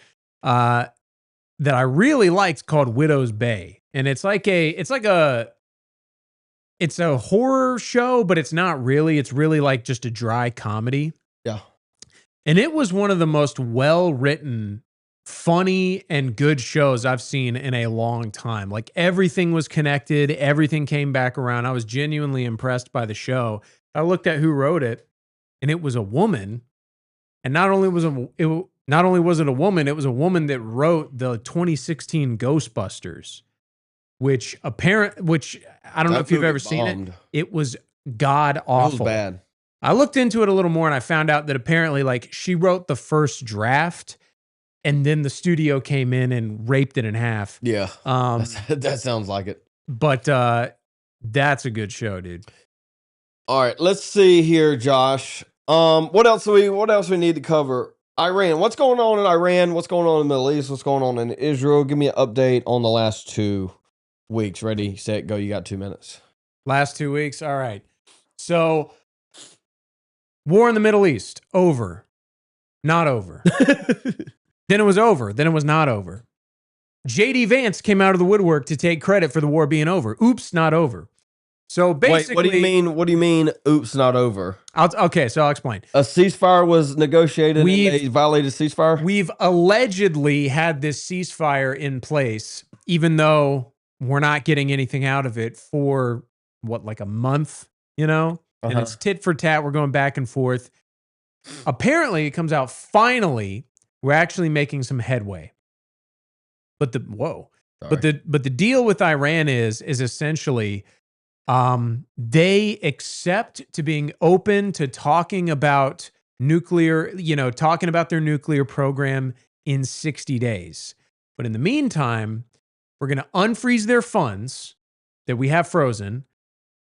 D: That I really liked, called Widow's Bay, and it's like a it's a horror show, but it's not really. It's really like just a dry comedy.
E: Yeah.
D: And it was one of the most well-written, funny, and good shows I've seen in a long time. Like everything was connected, everything came back around. I was genuinely impressed by the show. I looked at who wrote it, and it was a woman. And not only was it a woman, it was a woman that wrote the 2016 Ghostbusters, which I don't know if you've ever seen it. It was god awful.
E: It was bad.
D: I looked into it a little more and I found out that apparently like she wrote the first draft and then the studio came in and raped it in half.
E: Yeah. That sounds like it.
D: But that's a good show, dude.
E: All right, let's see here, Josh. What else we need to cover? Iran. What's going on in Iran? What's going on in the Middle East? What's going on in Israel? Give me an update on the last 2 weeks. Ready, set, go. You got 2 minutes.
D: Last 2 weeks. All right. So war in the Middle East, over. Not over. Then it was over. Then it was not over. JD Vance came out of the woodwork to take credit for the war being over. Oops, not over. So basically,
E: wait, what do you mean? Oops, not over.
D: Okay, so I'll explain.
E: A ceasefire was negotiated and they violated ceasefire?
D: We've allegedly had this ceasefire in place, even though we're not getting anything out of it for like a month, you know? And it's tit for tat. We're going back and forth. Apparently, it comes out finally, we're actually making some headway. But the deal with Iran is essentially they accept to being open to talking about nuclear, talking about their nuclear program in 60 days. But in the meantime, we're going to unfreeze their funds that we have frozen,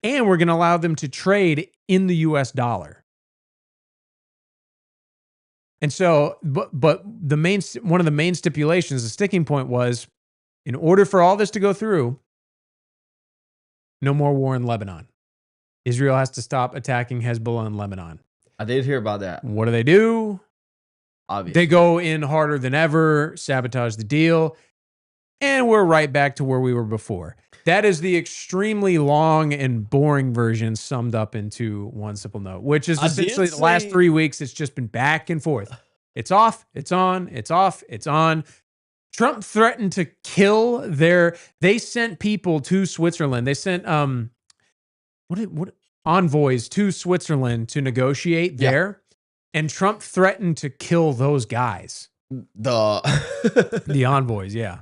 D: and we're going to allow them to trade in the US dollar. And so, but one of the main stipulations, the sticking point was, in order for all this to go through, no more war in Lebanon. Israel has to stop attacking Hezbollah in Lebanon.
E: I did hear about that.
D: What do? Obviously. They go in harder than ever, sabotage the deal, and we're right back to where we were before. That is the extremely long and boring version summed up into one simple note, which is essentially the last 3 weeks. It's just been back and forth. It's off, it's on, it's off, it's on. Trump threatened to kill they sent people to Switzerland. They sent what envoys to Switzerland to negotiate there. And Trump threatened to kill those guys. The envoys, yeah.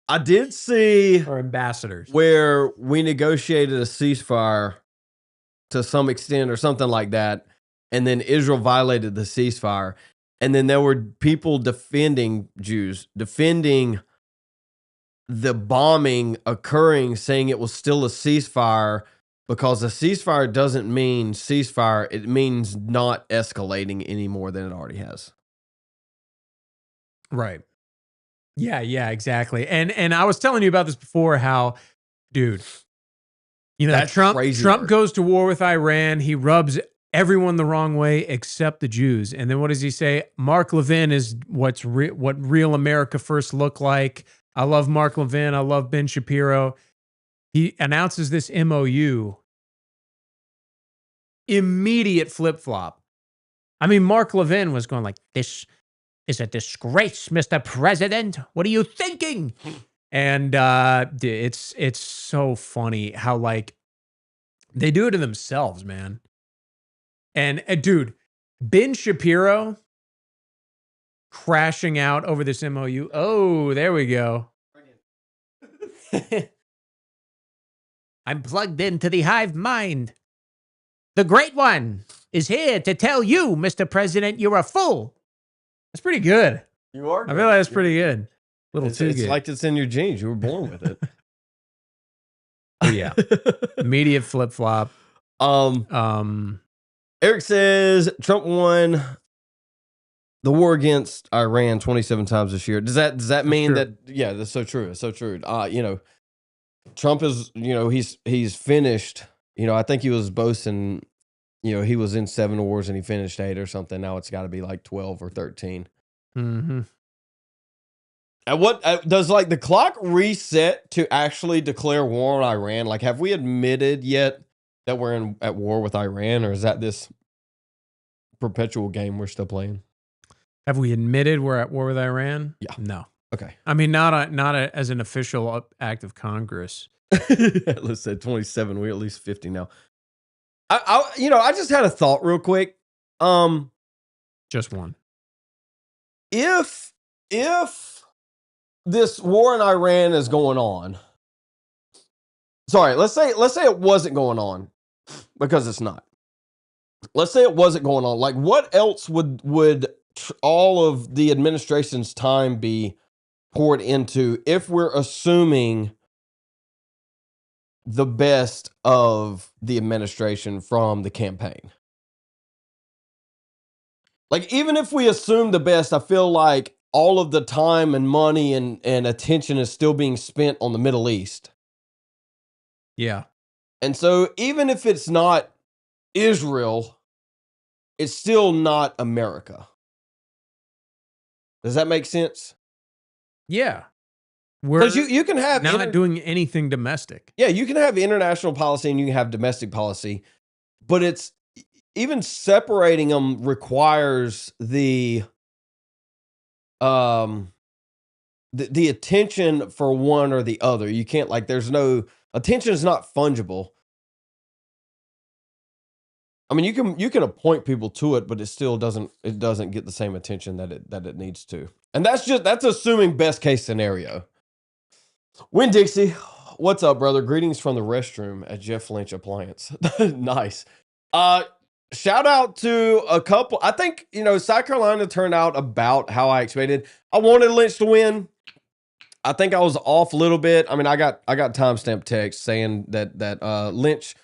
E: I did see
D: or ambassadors
E: where we negotiated a ceasefire to some extent or something like that. And then Israel violated the ceasefire. And then there were people defending Jews, defending the bombing occurring, saying it was still a ceasefire because a ceasefire doesn't mean ceasefire. It means not escalating any more than it already has.
D: Right. Yeah, exactly. And I was telling you about this before, how, dude, that's Trump goes to war with Iran. He rubs everyone the wrong way except the Jews. And then what does he say? Mark Levin is what real America first looked like. I love Mark Levin. I love Ben Shapiro. He announces this MOU. Immediate flip-flop. I mean, Mark Levin was going like, this is a disgrace, Mr. President. What are you thinking? And it's so funny how like they do it to themselves, man. And dude, Ben Shapiro crashing out over this MOU. Oh, there we go. I'm plugged into the hive mind. The great one is here to tell you, Mr. President, you're a fool. That's pretty good.
E: You are.
D: I feel like that's pretty good. It's
E: good. Like it's in your genes. You were born with it.
D: Yeah. Immediate flip flop.
E: Eric says Trump won the war against Iran 27 times this year. Does that mean that? Yeah, that's so true. It's so true. Trump is, he's finished. I think he was boasting. He was in 7 wars and he finished 8 or something. Now it's got to be like 12 or 13.
D: Mm-hmm.
E: And what does the clock reset to actually declare war on Iran? Like, have we admitted yet that we're at war with Iran, or is that this perpetual game we're still playing?
D: Have we admitted we're at war with Iran?
E: Yeah.
D: No.
E: Okay.
D: I mean, not as an official act of Congress.
E: Let's say 27. We're at least 50 now. I just had a thought real quick.
D: Just one.
E: If this war in Iran is going on, sorry, let's say it wasn't going on, because it's not. Let's say it wasn't going on. Like, what else would all of the administration's time be poured into if we're assuming the best of the administration from the campaign? Like, even if we assume the best, I feel like all of the time and money and attention is still being spent on the Middle East.
D: Yeah.
E: And so even if it's not Israel, it's still not America. Does that make sense?
D: Yeah. We're
E: Because you can have
D: not doing anything domestic.
E: Yeah, you can have international policy and you can have domestic policy, but it's even separating them requires the attention for one or the other. You can't, like, there's no attention is not fungible. I mean, you can appoint people to it, but it still doesn't get the same attention that it needs to. And that's assuming best case scenario. Win Dixie, what's up, brother? Greetings from the restroom at Jeff Lynch Appliance. Nice. Shout out to a couple. I think, South Carolina turned out about how I expected. I wanted Lynch to win. I think I was off a little bit. I mean, I got timestamp text saying that Lynch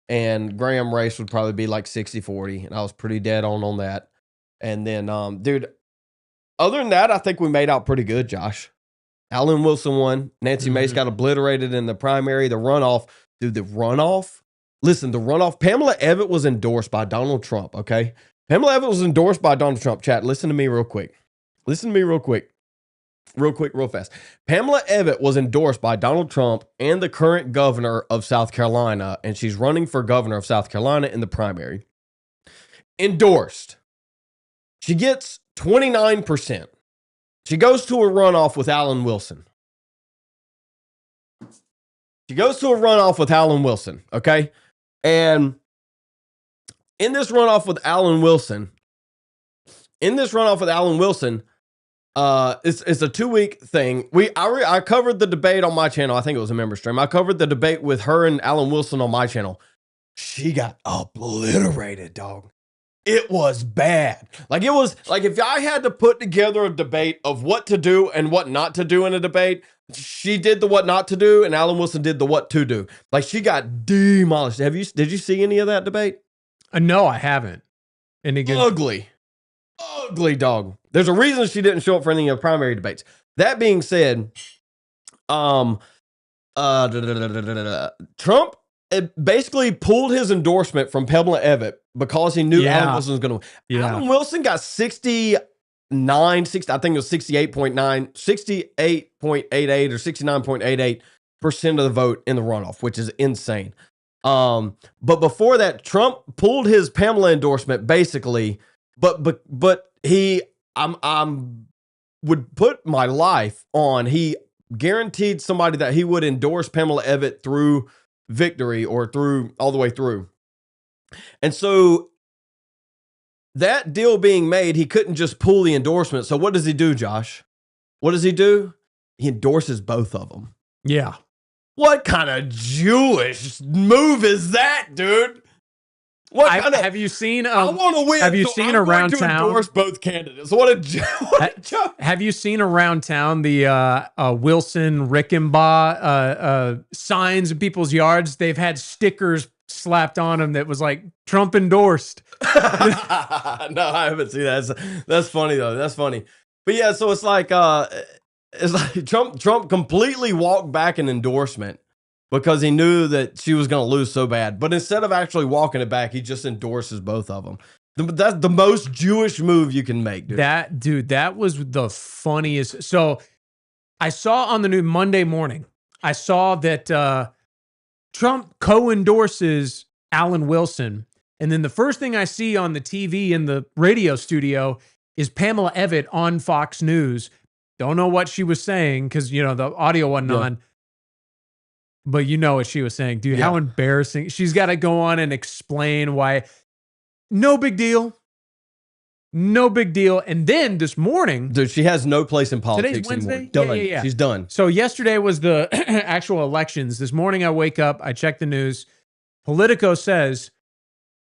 E: and Graham race would probably be like 60-40, and I was pretty dead on that. And then, dude, other than that, I think we made out pretty good, Josh. Alan Wilson won. Nancy Mace got obliterated in the primary. The runoff, dude, Listen, the runoff, Pamela Evitt was endorsed by Donald Trump, okay? Pamela Evitt was endorsed by Donald Trump. Chat, listen to me real quick. Real fast. Pamela Evitt was endorsed by Donald Trump and the current governor of South Carolina, and she's running for governor of South Carolina in the primary. Endorsed. She gets 29%. She goes to a runoff with Alan Wilson. Okay? And in this runoff with Alan Wilson, it's a 2-week thing. I covered the debate on my channel. I think it was a member stream. I covered the debate with her and Alan Wilson on my channel. She got obliterated, dog. It was bad. Like, it was like if I had to put together a debate of what to do and what not to do in a debate, she did the what not to do and Alan Wilson did the what to do. Like, she got demolished. Did you see any of that debate?
D: No, I haven't. Any good?
E: Ugly dog. There's a reason she didn't show up for any of the primary debates. That being said, Trump basically pulled his endorsement from Pamela Evitt because he knew Alan Wilson was going to win.
D: Yeah.
E: Alan Wilson got 60, I think it was 68.88 or 69.88% of the vote in the runoff, which is insane. But before that, Trump pulled his Pamela endorsement basically, but I'm would put my life on, he guaranteed somebody that he would endorse Pamela Evitt through victory or through all the way through. And so that deal being made, he couldn't just pull the endorsement. So what does he do, Josh? What does he do? He endorses both of them.
D: Yeah.
E: What kind of Jewish move is that, dude?
D: Have you seen?
E: I want to win.
D: Have you
E: so
D: seen
E: I'm
D: around
E: going to
D: town?
E: endorse both candidates. What a joke!
D: Have you seen around town the Wilson Rickenbaugh signs in people's yards? They've had stickers slapped on them that was like Trump endorsed.
E: No, I haven't seen that. That's funny though. That's funny. But yeah, so it's like Trump completely walked back an endorsement because he knew that she was going to lose so bad. But instead of actually walking it back, he just endorses both of them. That's the most Jewish move you can make, dude.
D: That was the funniest. So I saw on the new Monday morning, I saw that Trump co-endorses Alan Wilson. And then the first thing I see on the TV in the radio studio is Pamela Evitt on Fox News. Don't know what she was saying because, the audio wasn't on. But you know what she was saying. Dude, how embarrassing. She's got to go on and explain why. No big deal. No big deal. And then this morning.
E: Dude, she has no place in politics
D: today's Wednesday?
E: anymore. Done.
D: Yeah.
E: She's done.
D: So yesterday was the actual elections. This morning I wake up, I check the news. Politico says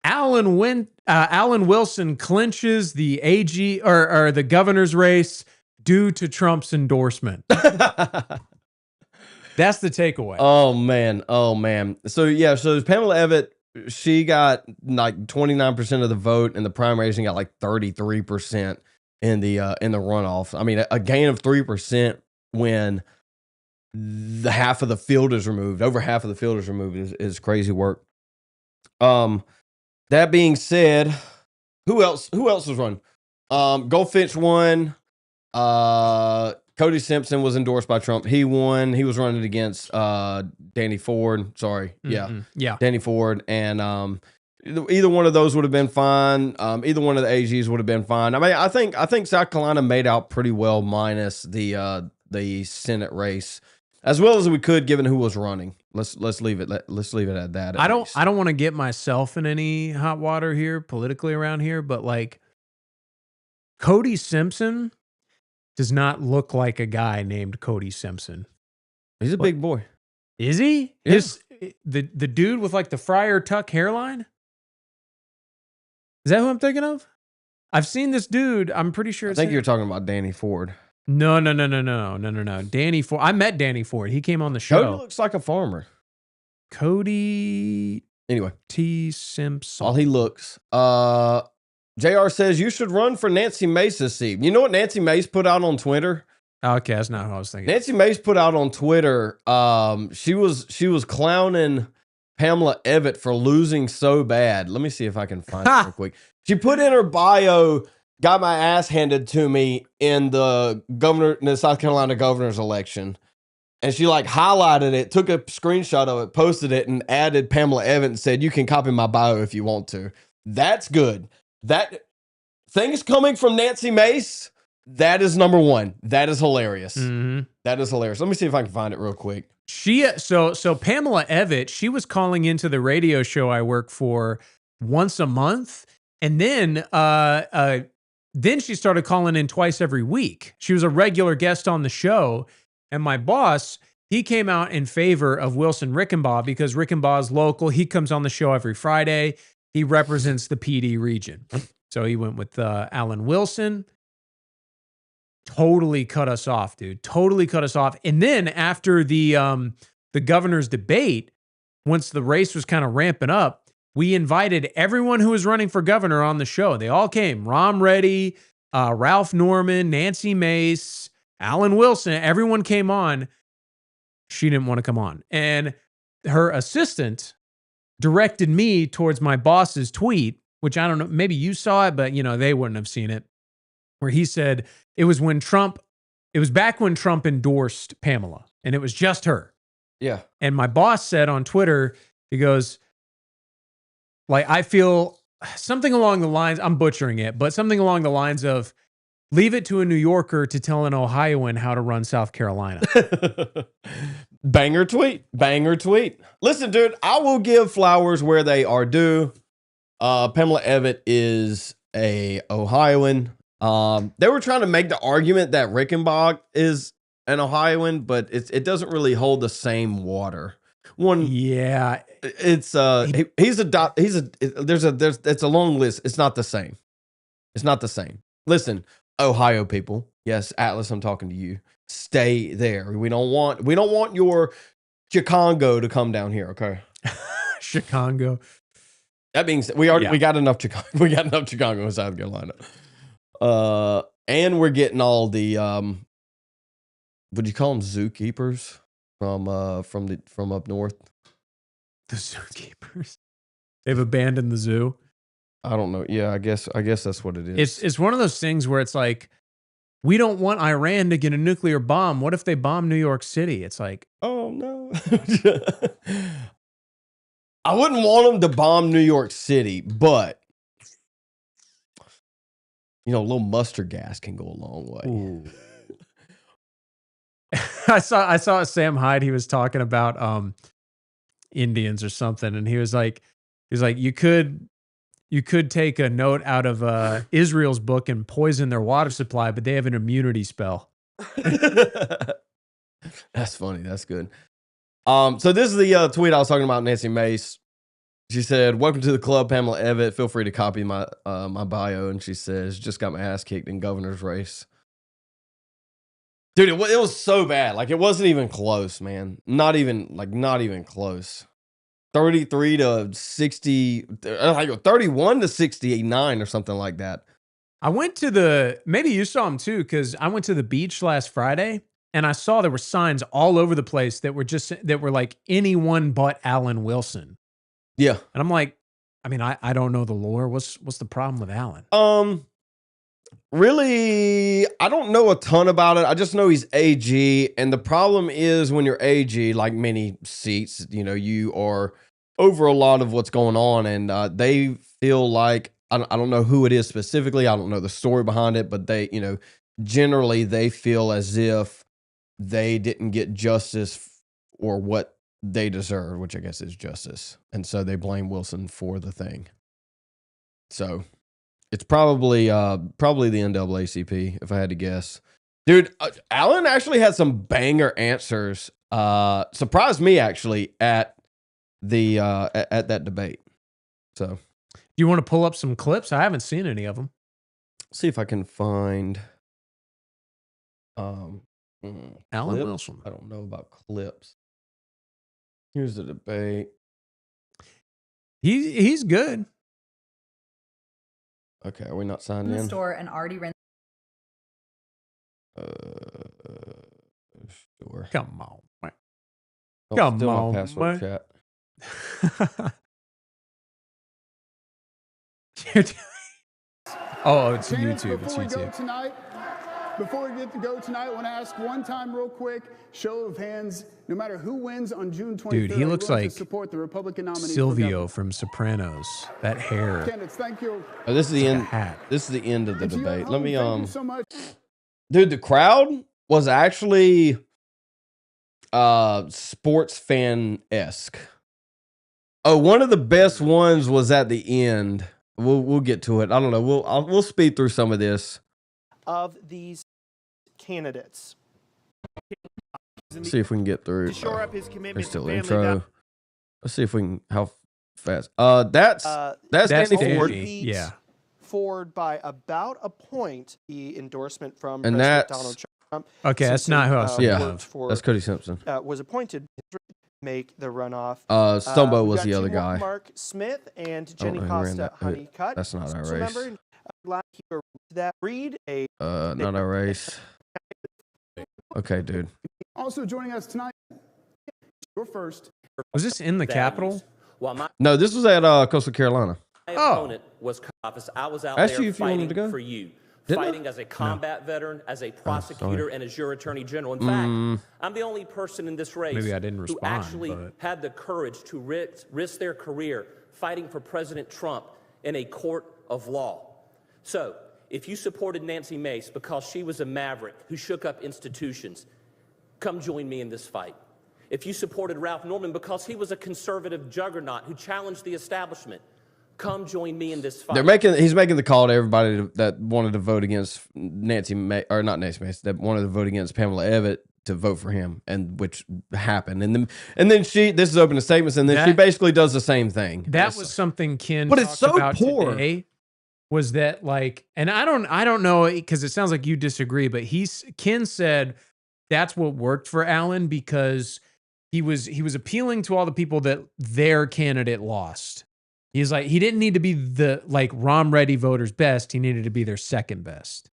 D: Alan Wilson clinches the AG or the governor's race due to Trump's endorsement. That's the takeaway.
E: Oh man. So Pamela Evitt, she got like 29% of the vote in the primaries and got like 33% in the runoff. I mean, a gain of 3% when the half of the field is removed. Over half of the field is removed is crazy work. That being said, who else was running? Goldfinch won. Cody Simpson was endorsed by Trump. He won. He was running against Danny Ford. Sorry. Yeah. Danny Ford. And either one of those would have been fine. Either one of the AGs would have been fine. I mean, I think South Carolina made out pretty well minus the Senate race, as well as we could given who was running. Let's leave it at that.
D: I don't want to get myself in any hot water here politically around here, but like Cody Simpson does not look like a guy named Cody Simpson.
E: He's a big boy.
D: Is he?
E: Yeah.
D: The dude with like the Friar Tuck hairline? Is that who I'm thinking of? I've seen this dude. I'm pretty sure.
E: I think you're talking about Danny Ford.
D: No. Danny Ford. I met Danny Ford. He came on the show.
E: Cody looks like a farmer.
D: Cody.
E: Anyway.
D: T. Simpson.
E: All he looks. JR says you should run for Nancy Mace's seat. You know what Nancy Mace put out on Twitter?
D: Okay, that's not what I was thinking.
E: Nancy Mace put out on Twitter. She was clowning Pamela Evitt for losing so bad. Let me see if I can find it real quick. She put in her bio, got my ass handed to me in the South Carolina governor's election. And she like highlighted it, took a screenshot of it, posted it, and added Pamela Evitt and said, "You can copy my bio if you want to." That's good. That things coming from Nancy Mace, that is number one. That is hilarious.
D: Mm-hmm.
E: That is hilarious. Let me see if I can find it real quick.
D: So Pamela Evitt, she was calling into the radio show I work for once a month, and then she started calling in twice every week. She was a regular guest on the show, and my boss, he came out in favor of Wilson Rickenbaugh because Rickenbaugh is local. He comes on the show every Friday. He represents the PD region. So he went with Alan Wilson. Totally cut us off, dude. Totally cut us off. And then after the governor's debate, once the race was kind of ramping up, we invited everyone who was running for governor on the show. They all came. Rom Reddy, Ralph Norman, Nancy Mace, Alan Wilson. Everyone came on. She didn't want to come on. And her assistant directed me towards my boss's tweet, which I don't know, maybe you saw it, but they wouldn't have seen it, where he said it was back when Trump endorsed Pamela and it was just her.
E: Yeah.
D: And my boss said on Twitter, he goes, like, I feel something along the lines, I'm butchering it, but something along the lines of, leave it to a New Yorker to tell an Ohioan how to run South Carolina.
E: Banger tweet. Listen, dude, I will give flowers where they are due. Pamela Evitt is a Ohioan. They were trying to make the argument that Rickenbaugh is an Ohioan, but it doesn't really hold the same water.
D: Yeah,
E: it's it's a long list. It's not the same. Listen, Ohio people. Yes, Atlas, I'm talking to you. Stay there. We don't want your Chicago to come down here, okay?
D: Chicago.
E: That being said, we got enough Chicago. We got enough Chicago in South Carolina. And we're getting all the would you call them zookeepers from up north?
D: The zookeepers. They've abandoned the zoo.
E: I don't know. Yeah, I guess that's what it is.
D: It's one of those things where it's like, we don't want Iran to get a nuclear bomb. What if they bomb New York City? It's like,
E: oh no. I wouldn't want them to bomb New York City, but a little mustard gas can go a long way.
D: I saw Sam Hyde. He was talking about Indians or something, and he was like, you could take a note out of Israel's book and poison their water supply, but they have an immunity spell.
E: That's funny. That's good. So this is the tweet I was talking about, Nancy Mace. She said, "Welcome to the club, Pamela Evitt. Feel free to copy my my bio." And she says, "Just got my ass kicked in governor's race." Dude, it was so bad. Like, it wasn't even close, man. Not even close. 33 to 60, like 31 to 69 or something like that.
D: I went to maybe you saw him too, because I went to the beach last Friday and I saw there were signs all over the place that were like anyone but Alan Wilson.
E: Yeah.
D: And I'm like, I mean, I don't know the lore. What's the problem with Alan?
E: Really, I don't know a ton about it. I just know he's AG. And the problem is when you're AG, like many seats, you are over a lot of what's going on. And they feel like, I don't know who it is specifically. I don't know the story behind it, but they, generally they feel as if they didn't get justice or what they deserve, which I guess is justice. And so they blame Wilson for the thing. So it's probably the NAACP, if I had to guess. Dude, Alan actually had some banger answers. Surprised me actually at the at that debate. So,
D: do you want to pull up some clips? I haven't seen any of them.
E: See if I can find
D: Alan
E: clips?
D: Wilson.
E: I don't know about clips. Here's the debate.
D: He's good.
E: Okay, are we not signed
F: in the
E: in?
F: store and already ran.
E: Sure.
D: Come on, man.
E: Don't
D: Come
E: steal my
D: on,
E: password,
D: man.
E: chat.
D: Oh, it's
G: Candidates,
D: YouTube. It's
G: before we go
D: YouTube.
G: tonight, before we get to go tonight, I want to ask one time real quick, show of hands, no matter who wins on June 23rd,
D: Dude, he looks like
G: support the Republican nominee
D: Silvio from Sopranos. That hair.
G: Candidates, thank you.
E: Oh, this is the end.
D: Hat.
E: This is the end of the
G: And to you at
E: debate. Let
G: home,
E: me
G: thank you so much.
E: Dude, the crowd was actually sports fan-esque. Oh, one of the best ones was at the end. We'll get to it. I don't know. We'll speed through some of this.
H: Of these candidates.
E: Let's see if we can get through.
H: To shore up his commitment
E: There's still
H: to family
E: intro.
H: values.
E: Let's see if we can. How fast? That's Danny Ford.
H: Beat
D: Yeah.
H: Ford by about a point. The endorsement from
E: And
H: President
E: that's-
H: Donald Trump.
D: Okay, that's not who I was thinking
E: Yeah.
D: of.
E: That's Cody Simpson.
H: Was appointed to make the runoff.
E: Stumbo
H: We've
E: was
H: got
E: the other
H: two more,
E: guy.
H: Mark Smith and
E: I don't
H: Jenny
E: know who ran
H: Costa
E: that.
H: Honeycutt.
E: That's not our
H: So
E: race.
H: remember, that read a
E: Not our race. Okay, dude.
G: Also joining us tonight, you're first.
D: Was this in the Capitol?
I: While my
E: No, this was at Coastal Carolina.
I: opponent was cut off, I was out
E: Asked
I: there
E: you if you wanted
I: fighting
E: to go.
I: for you,
E: Didn't I?
I: fighting as a combat veteran, as a prosecutor,
E: sorry.
I: and as your attorney general. In fact, I'm the only person in this race
D: Maybe I didn't
I: who
D: respond,
I: actually
D: but-
I: had the courage to risk their career fighting for President Trump in a court of law. So, if you supported Nancy Mace because she was a maverick who shook up institutions, come join me in this fight. If you supported Ralph Norman because he was a conservative juggernaut who challenged the establishment, come join me in this fight.
E: He's making the call to everybody that wanted to vote against Nancy Mace, or not Nancy Mace, that wanted to vote against Pamela Evitt to vote for him, and which happened. And then she, this is open to statements, and then she basically does the same thing.
D: That was something Ken
E: But it's
D: talked
E: so
D: about
E: poor.
D: today. Was that like, and I don't know, because it sounds like you disagree, but Ken said that's what worked for Alan because he was appealing to all the people that their candidate lost. He's like, he didn't need to be the like Rom Ready voters' best. He needed to be their second best.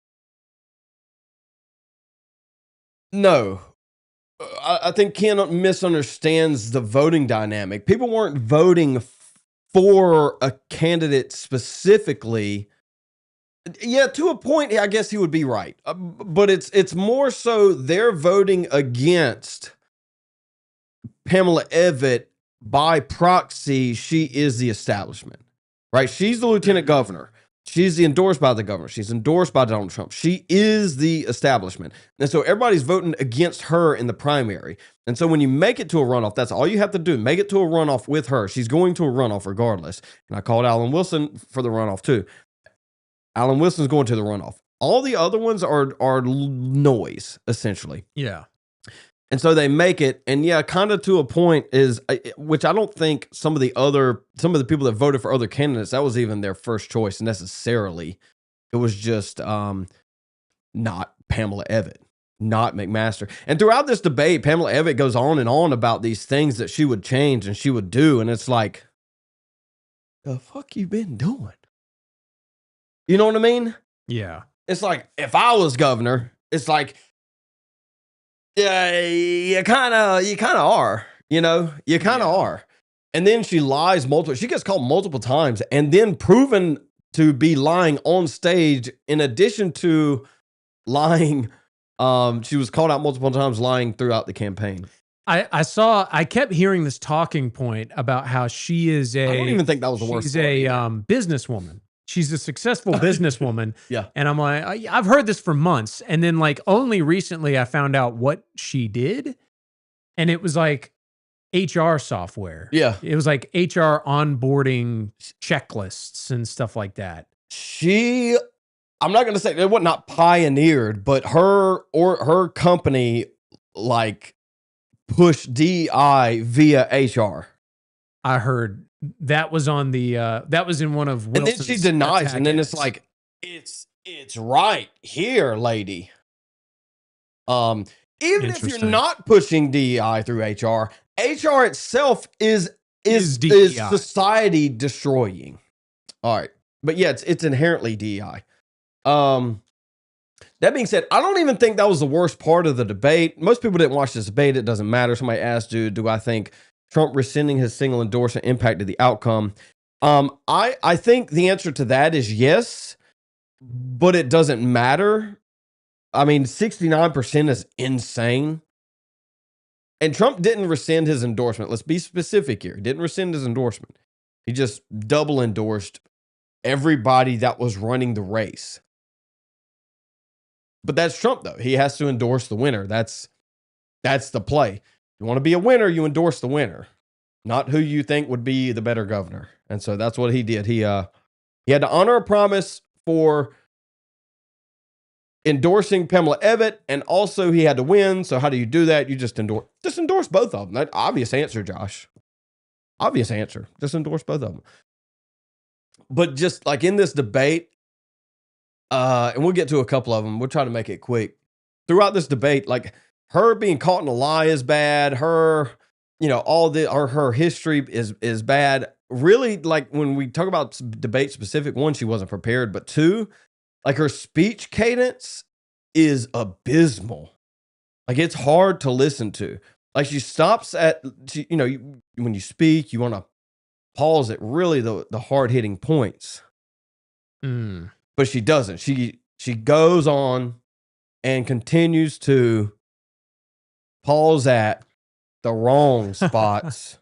E: No. I think Ken misunderstands the voting dynamic. People weren't voting for a candidate specifically. Yeah, to a point, I guess he would be right. But it's more so they're voting against Pamela Evitt by proxy, she is the establishment, right? She's the lieutenant governor. She's endorsed by the governor. She's endorsed by Donald Trump. She is the establishment. And so everybody's voting against her in the primary. And so when you make it to a runoff, that's all you have to do. Make it to a runoff with her. She's going to a runoff regardless. And I called Alan Wilson for the runoff too. Alan Wilson's going to the runoff. All the other ones are noise, essentially.
D: Yeah.
E: And so they make it, and yeah, kind of to a point is, which I don't think some of the people that voted for other candidates, that was even their first choice necessarily. It was just not Pamela Evitt, not McMaster. And throughout this debate, Pamela Evitt goes on and on about these things that she would change and she would do, and it's like, the fuck you been doing? You know what I mean?
D: Yeah.
E: It's like, if I was governor, it's like, yeah, you kind of are, you know, you kind of are. And then she lies multiple, she gets called multiple times and then proven to be lying on stage in addition to lying. She was called out multiple times lying throughout the campaign.
D: I kept hearing this talking point about how she is
E: I don't even think that was the worst.
D: She's a businesswoman. She's a successful businesswoman.
E: Yeah.
D: And I'm like, I've heard this for months. And then like only recently I found out what she did. And it was like HR software.
E: Yeah.
D: It was like HR onboarding checklists and stuff like that.
E: I'm not going to say it was not pioneered, but her company like pushed DEI via HR.
D: I heard that was on the that was in one of Wilson's.
E: And then she denies, and then it's like, it's right here, lady. Even if you're not pushing DEI through HR itself is
D: DEI.
E: society destroying. All right, but yeah, it's inherently DEI. That being said, I don't even think that was the worst part of the debate. Most people didn't watch this debate. It doesn't matter. Somebody asked, do I think Trump rescinding his single endorsement impacted the outcome? I think the answer to that is yes, but it doesn't matter. I mean, 69% is insane. And Trump didn't rescind his endorsement. Let's be specific here. He didn't rescind his endorsement. He just double endorsed everybody that was running the race. But that's Trump, though. He has to endorse the winner. That's the play. You want to be a winner, you endorse the winner, not who you think would be the better governor. And so that's what he did. He had to honor a promise for endorsing Pamela Evitt, and also he had to win. So how do you do that? You just endorse both of them. That obvious answer, Josh. Obvious answer. Just endorse both of them. But just like in this debate, and we'll get to a couple of them. We'll try to make it quick. Throughout this debate, like her being caught in a lie is bad. Her, her history is bad. Really, like when we talk about debate specific, one, she wasn't prepared, but two, like her speech cadence is abysmal. Like it's hard to listen to. Like she stops when you speak, you want to pause at really the hard hitting points. But she doesn't. She goes on and continues to pause at the wrong spots.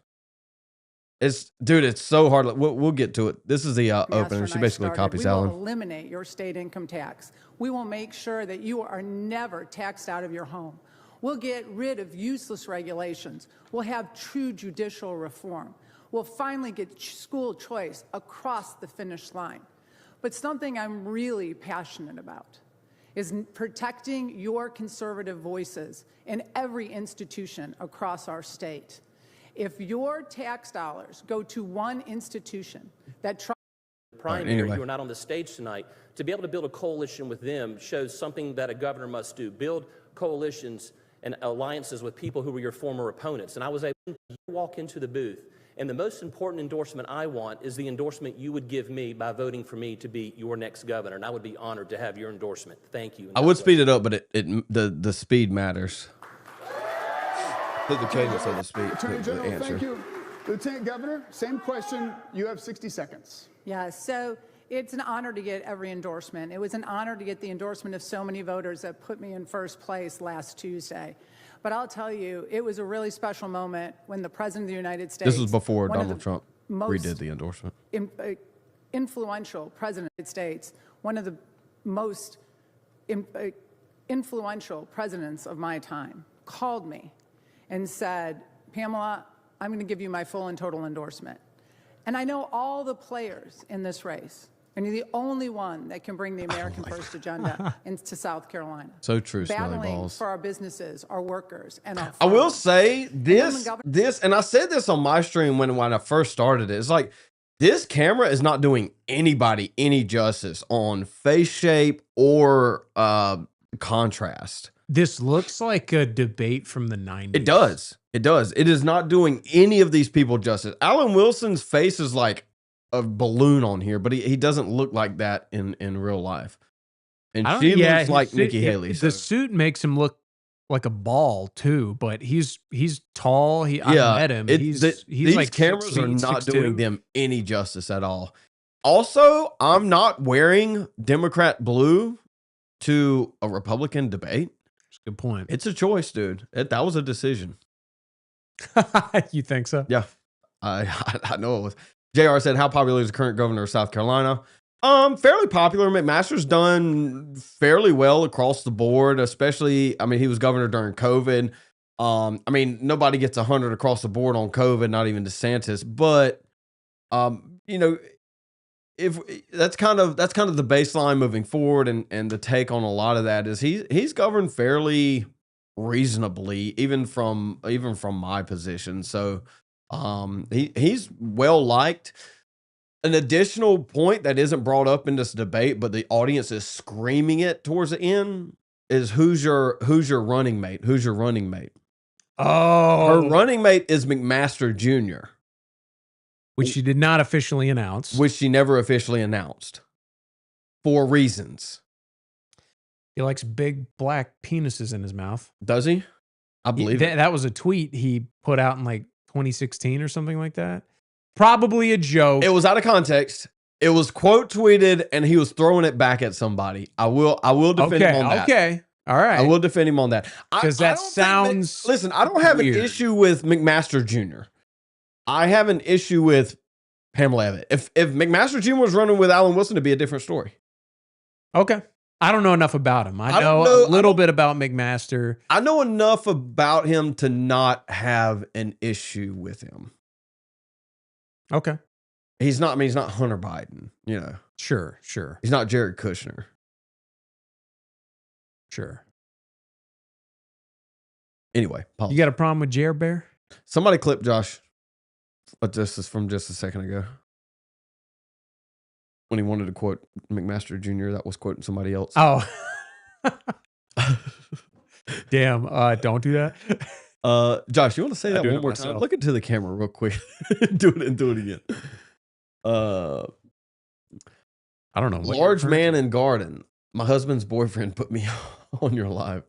E: It's so hard. We'll get to it. This is the opener. She basically copies Alan.
F: We will eliminate your state income tax. We will make sure that you are never taxed out of your home. We'll get rid of useless regulations. We'll have true judicial reform. We'll finally get school choice across the finish line. But something I'm really passionate about is protecting your conservative voices in every institution across our state. If your tax dollars go to one institution that
I: primary, you were not on the stage tonight, to be able to build a coalition with them shows something that a governor must do. Build coalitions and alliances with people who were your former opponents. And I was able to walk into the booth, and the most important endorsement I want is the endorsement you would give me by voting for me to be your next governor, and I would be honored to have your endorsement. Thank you.
E: I would speed it up, but the speed matters. The cadence of the speed.
G: Attorney General, thank you. Lieutenant Governor, same question. You have 60 seconds.
F: Yeah, so it's an honor to get every endorsement. It was an honor to get the endorsement of so many voters that put me in first place last Tuesday. But I'll tell you, it was a really special moment when the President of the United States...
E: This was before
F: one of
E: Donald
F: the
E: Trump
F: most
E: redid the endorsement.
F: influential President of the United States, one of the most influential presidents of my time, called me and said, Pamela, I'm going to give you my full and total endorsement. And I know all the players in this race, and you're the only one that can bring the American First agenda into South Carolina.
E: So true, smelly
F: Battling
E: balls.
F: for our businesses, our workers, and our
E: I will
F: farmers.
E: say this, and I said this on my stream when I first started it. It's like, this camera is not doing anybody any justice on face shape or contrast.
D: This looks like a debate from the 90s.
E: It does. It does. It is not doing any of these people justice. Alan Wilson's face is like a balloon on here, but he doesn't look like that in real life. And she looks like Nikki Haley.
D: The suit makes him look like a ball too, but he's tall. I met him. He's
E: these
D: like
E: cameras
D: 6'8",
E: are not
D: 6'2".
E: doing them any justice at all. Also, I'm not wearing Democrat blue to a Republican debate.
D: That's a good point.
E: It's a choice, dude. That was a decision.
D: You think so?
E: Yeah, I know it was. JR said, how popular is the current governor of South Carolina? Fairly popular. McMaster's done fairly well across the board, especially, I mean, he was governor during COVID. I mean, nobody gets 100 across the board on COVID, not even DeSantis, but, you know, if that's kind of the baseline moving forward, and the take on a lot of that is he's governed fairly reasonably, even from my position. So, he's well liked. An additional point that isn't brought up in this debate, but the audience is screaming it towards the end, is who's your running mate? Who's your running mate?
D: Oh,
E: her running mate is McMaster Jr.,
D: which she did not officially announce.
E: Which she never officially announced for reasons.
D: He likes big black penises in his mouth.
E: Does he? I believe it.
D: That was a tweet he put out in like 2016 or something like that. Probably a joke.
E: It was out of context. It was quote tweeted, and he was throwing it back at somebody. I will defend him on that.
D: Okay. All right.
E: I will defend him on that.
D: Because that sounds
E: listen, I don't have
D: weird.
E: an issue with McMaster Jr. I have an issue with Pamela Abbott. If McMaster Jr. was running with Alan Wilson, it'd be a different story.
D: Okay. I don't know enough about him. I know a little bit about McMaster.
E: I know enough about him to not have an issue with him.
D: Okay.
E: He's not Hunter Biden, you know.
D: Sure.
E: He's not Jared Kushner.
D: Sure.
E: Anyway,
D: you got a problem with Jer Bear?
E: Somebody clip Josh. But this is from just a second ago. When he wanted to quote McMaster Jr., that was quoting somebody else.
D: Oh. Damn. Don't do that.
E: Josh, you want to say that one more
D: myself.
E: time? Look into the camera real quick. do it again.
D: I don't know.
E: Large man in garden. My husband's boyfriend put me on your live.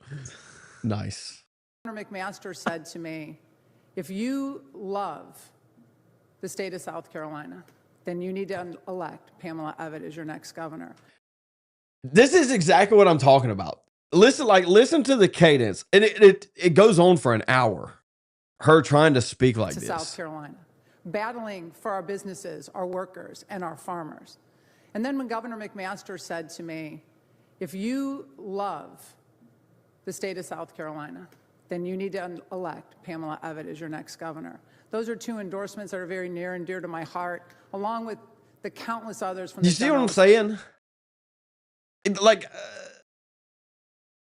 E: Nice.
F: Governor McMaster said to me, if you love the state of South Carolina, then you need to elect Pamela Abbott as your next governor.
E: This is exactly what I'm talking about. Listen to the cadence. And it goes on for an hour. Her trying to speak like this.
F: South Carolina, battling for our businesses, our workers, and our farmers. And then when Governor McMaster said to me, if you love the state of South Carolina, then you need to elect Pamela Abbott as your next governor. Those are two endorsements that are very near and dear to my heart, along with the countless others from the
E: You see what I'm saying?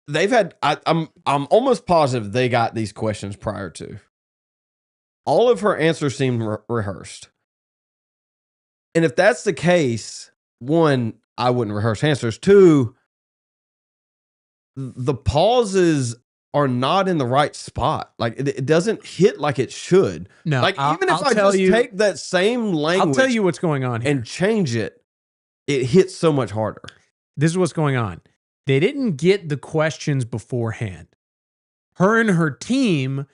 E: They've had, I'm almost positive they got these questions prior to. All of her answers seem rehearsed. And if that's the case, one, I wouldn't rehearse answers. Two, the pauses are not in the right spot. Like it doesn't hit like it should.
D: No,
E: like even if I just take that same language,
D: I'll tell you what's going on here
E: and change it, it hits so much harder.
D: This is what's going on. They didn't get the questions beforehand. Her and her team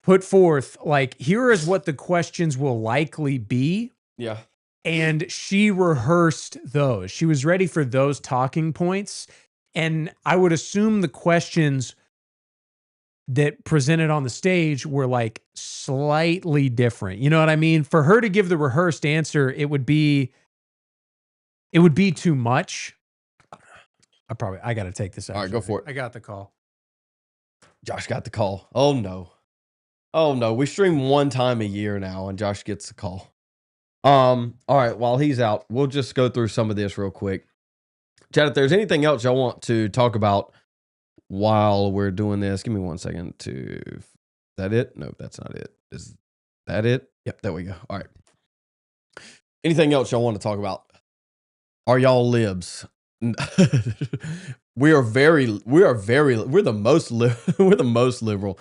D: put forth, like, here is what the questions will likely be.
E: Yeah.
D: And she rehearsed those. She was ready for those talking points. And I would assume the questions that presented on the stage were like slightly different. You know what I mean? For her to give the rehearsed answer, it would be too much. I got to take this out.
E: All right, go for it.
D: I got the call.
E: Josh got the call. Oh no. Oh no. We stream one time a year now and Josh gets the call. All right, while he's out, we'll just go through some of this real quick. Chad, if there's anything else y'all want to talk about while we're doing this, give me 1 second to. Is that it? No, that's not it. Is that it? Yep, there we go. All right. Anything else y'all want to talk about? Are y'all libs? We're the most liberal.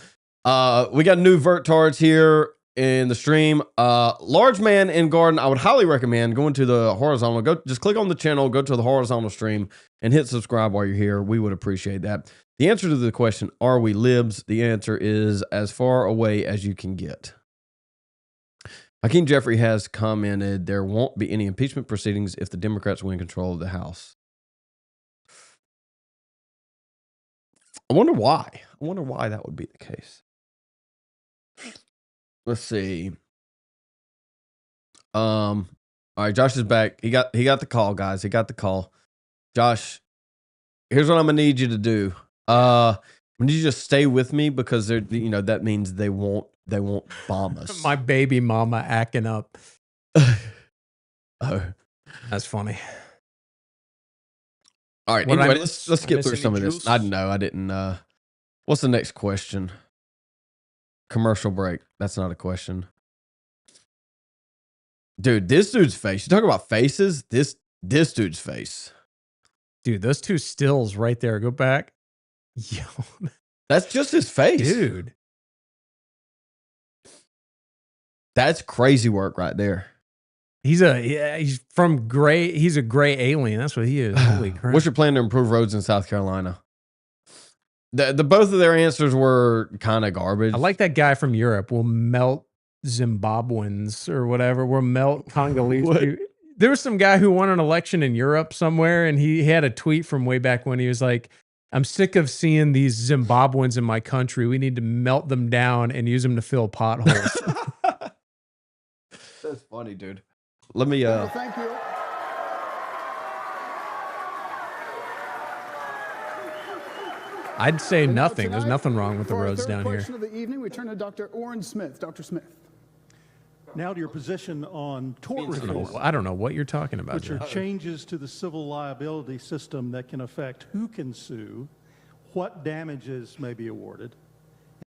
E: We got new vertards here in the stream. Large man in garden, I would highly recommend going to the horizontal. Just click on the channel, go to the horizontal stream, and hit subscribe while you're here. We would appreciate that. The answer to the question, are we libs? The answer is as far away as you can get. Hakeem Jeffrey has commented there won't be any impeachment proceedings if the Democrats win control of the House. I wonder why. I wonder why that would be the case. Let's see. All right, Josh is back. He got the call, guys. He got the call. Josh, here's what I'm gonna need you to do. I need you to just stay with me because they're, that means they won't bomb us.
D: My baby mama acting up.
E: Oh,
D: that's funny.
E: All right, anyway, let's skip through some of this. I didn't. What's the next question? Commercial break. That's not a question. Dude, this dude's face. You talk about faces? This dude's face.
D: Dude, those two stills right there. Go back. Yo.
E: That's just his face.
D: Dude.
E: That's crazy work right there.
D: He's from gray. He's a gray alien. That's what he is. Holy crap.
E: What's your plan to improve roads in South Carolina? The both of their answers were kind of garbage.
D: I like that guy from Europe. We'll melt Zimbabweans or whatever. We'll melt Congolese. There was some guy who won an election in Europe somewhere, and he had a tweet from way back when he was like, I'm sick of seeing these Zimbabweans in my country. We need to melt them down and use them to fill potholes.
E: That's funny, dude. Let me
G: Thank you.
D: I'd say nothing. There's nothing wrong with the roads down here.
G: Question of the evening, we turn to Dr. Orrin Smith. Dr. Smith.
J: Now to your position on tort reform.
D: I don't know what you're talking about.
J: Which are changes to the civil liability system that can affect who can sue, what damages may be awarded.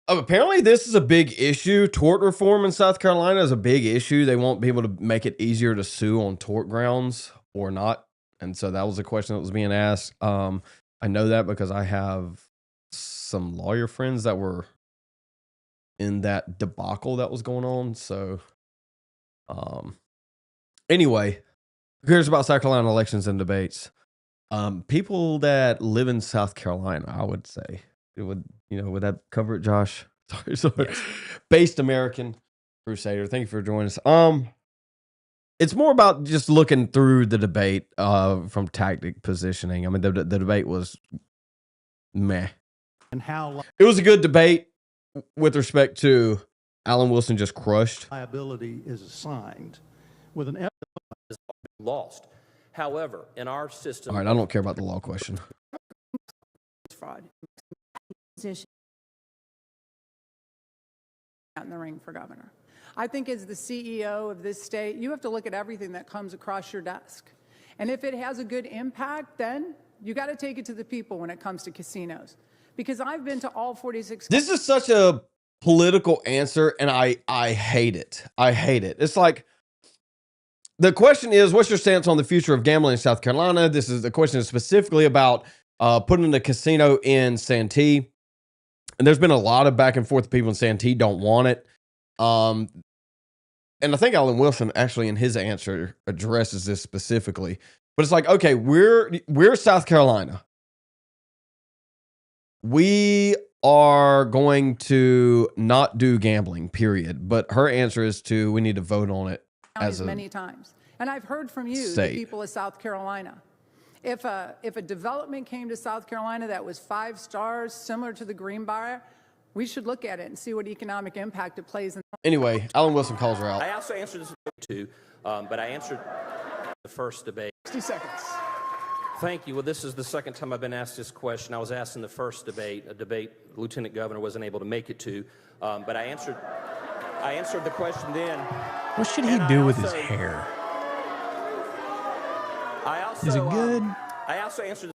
E: Apparently, this is a big issue. Tort reform in South Carolina is a big issue. They won't be able to make it easier to sue on tort grounds or not. And so that was a question that was being asked. I know that because I have some lawyer friends that were in that debacle that was going on. So, anyway, who cares about South Carolina elections and debates? People that live in South Carolina, I would say. It would, would that cover it, Josh? Sorry. Yes. Based American Crusader. Thank you for joining us. It's more about just looking through the debate from tactic positioning. I mean, the debate was meh.
J: And how
E: it was a good debate with respect to Alan Wilson just crushed.
J: Liability is assigned with an
I: lost. However, in our system.
E: All right, I don't care about the law question.
F: Fraud. Out in the ring for governor. I think as the CEO of this state, you have to look at everything that comes across your desk. And if it has a good impact, then you got to take it to the people when it comes to casinos. Because I've been to all 46.
E: This is such a political answer, and I hate it. I hate it. It's like, the question is, what's your stance on the future of gambling in South Carolina? The question is specifically about putting a casino in Santee. And there's been a lot of back and forth. People in Santee don't want it. And I think Alan Wilson actually in his answer addresses this specifically. But it's like, okay, we're South Carolina. We are going to not do gambling, period. But her answer is we need to vote on it
F: As many times. And I've heard from you, the
E: State.
F: people of South Carolina. If a development came to South Carolina that was 5 stars, similar to the Greenbrier, we should look at it and see what economic impact it plays in.
E: Anyway, Alan Wilson calls her out.
I: I also answered this too, but I answered the first debate.
G: 60 seconds.
I: Thank you. Well, this is the second time I've been asked this question. I was asked in the first debate, a debate the Lieutenant Governor wasn't able to make it to, but I answered the question then.
D: What should he do with his hair? Is it good?
I: I also answered.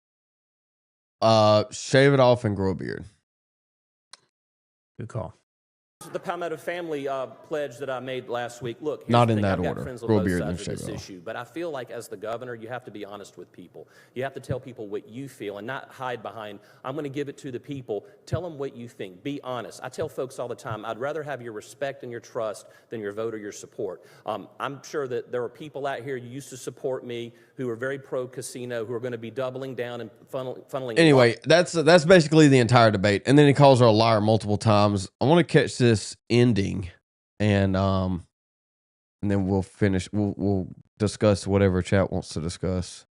E: Shave it off and grow a beard.
D: Good call.
I: The Palmetto family pledge that I made last week. Look, here's
E: Not
I: the
E: in
I: thing.
E: that
I: I've got
E: order.
I: friends on
E: Grow a
I: both
E: beard and
I: sides
E: then
I: of
E: shave
I: this
E: it off.
I: issue, but I feel like as the governor, you have to be honest with people. You have to tell people what you feel and not hide behind, I'm going to give it to the people. Tell them what you think. Be honest. I tell folks all the time, I'd rather have your respect and your trust than your vote or your support. I'm sure that there are people out here who used to support me who are very pro-casino, who are going to be doubling down and funneling.
E: Anyway, that's basically the entire debate. And then he calls her a liar multiple times. I want to catch this ending, and then we'll finish. We'll discuss whatever chat wants to discuss.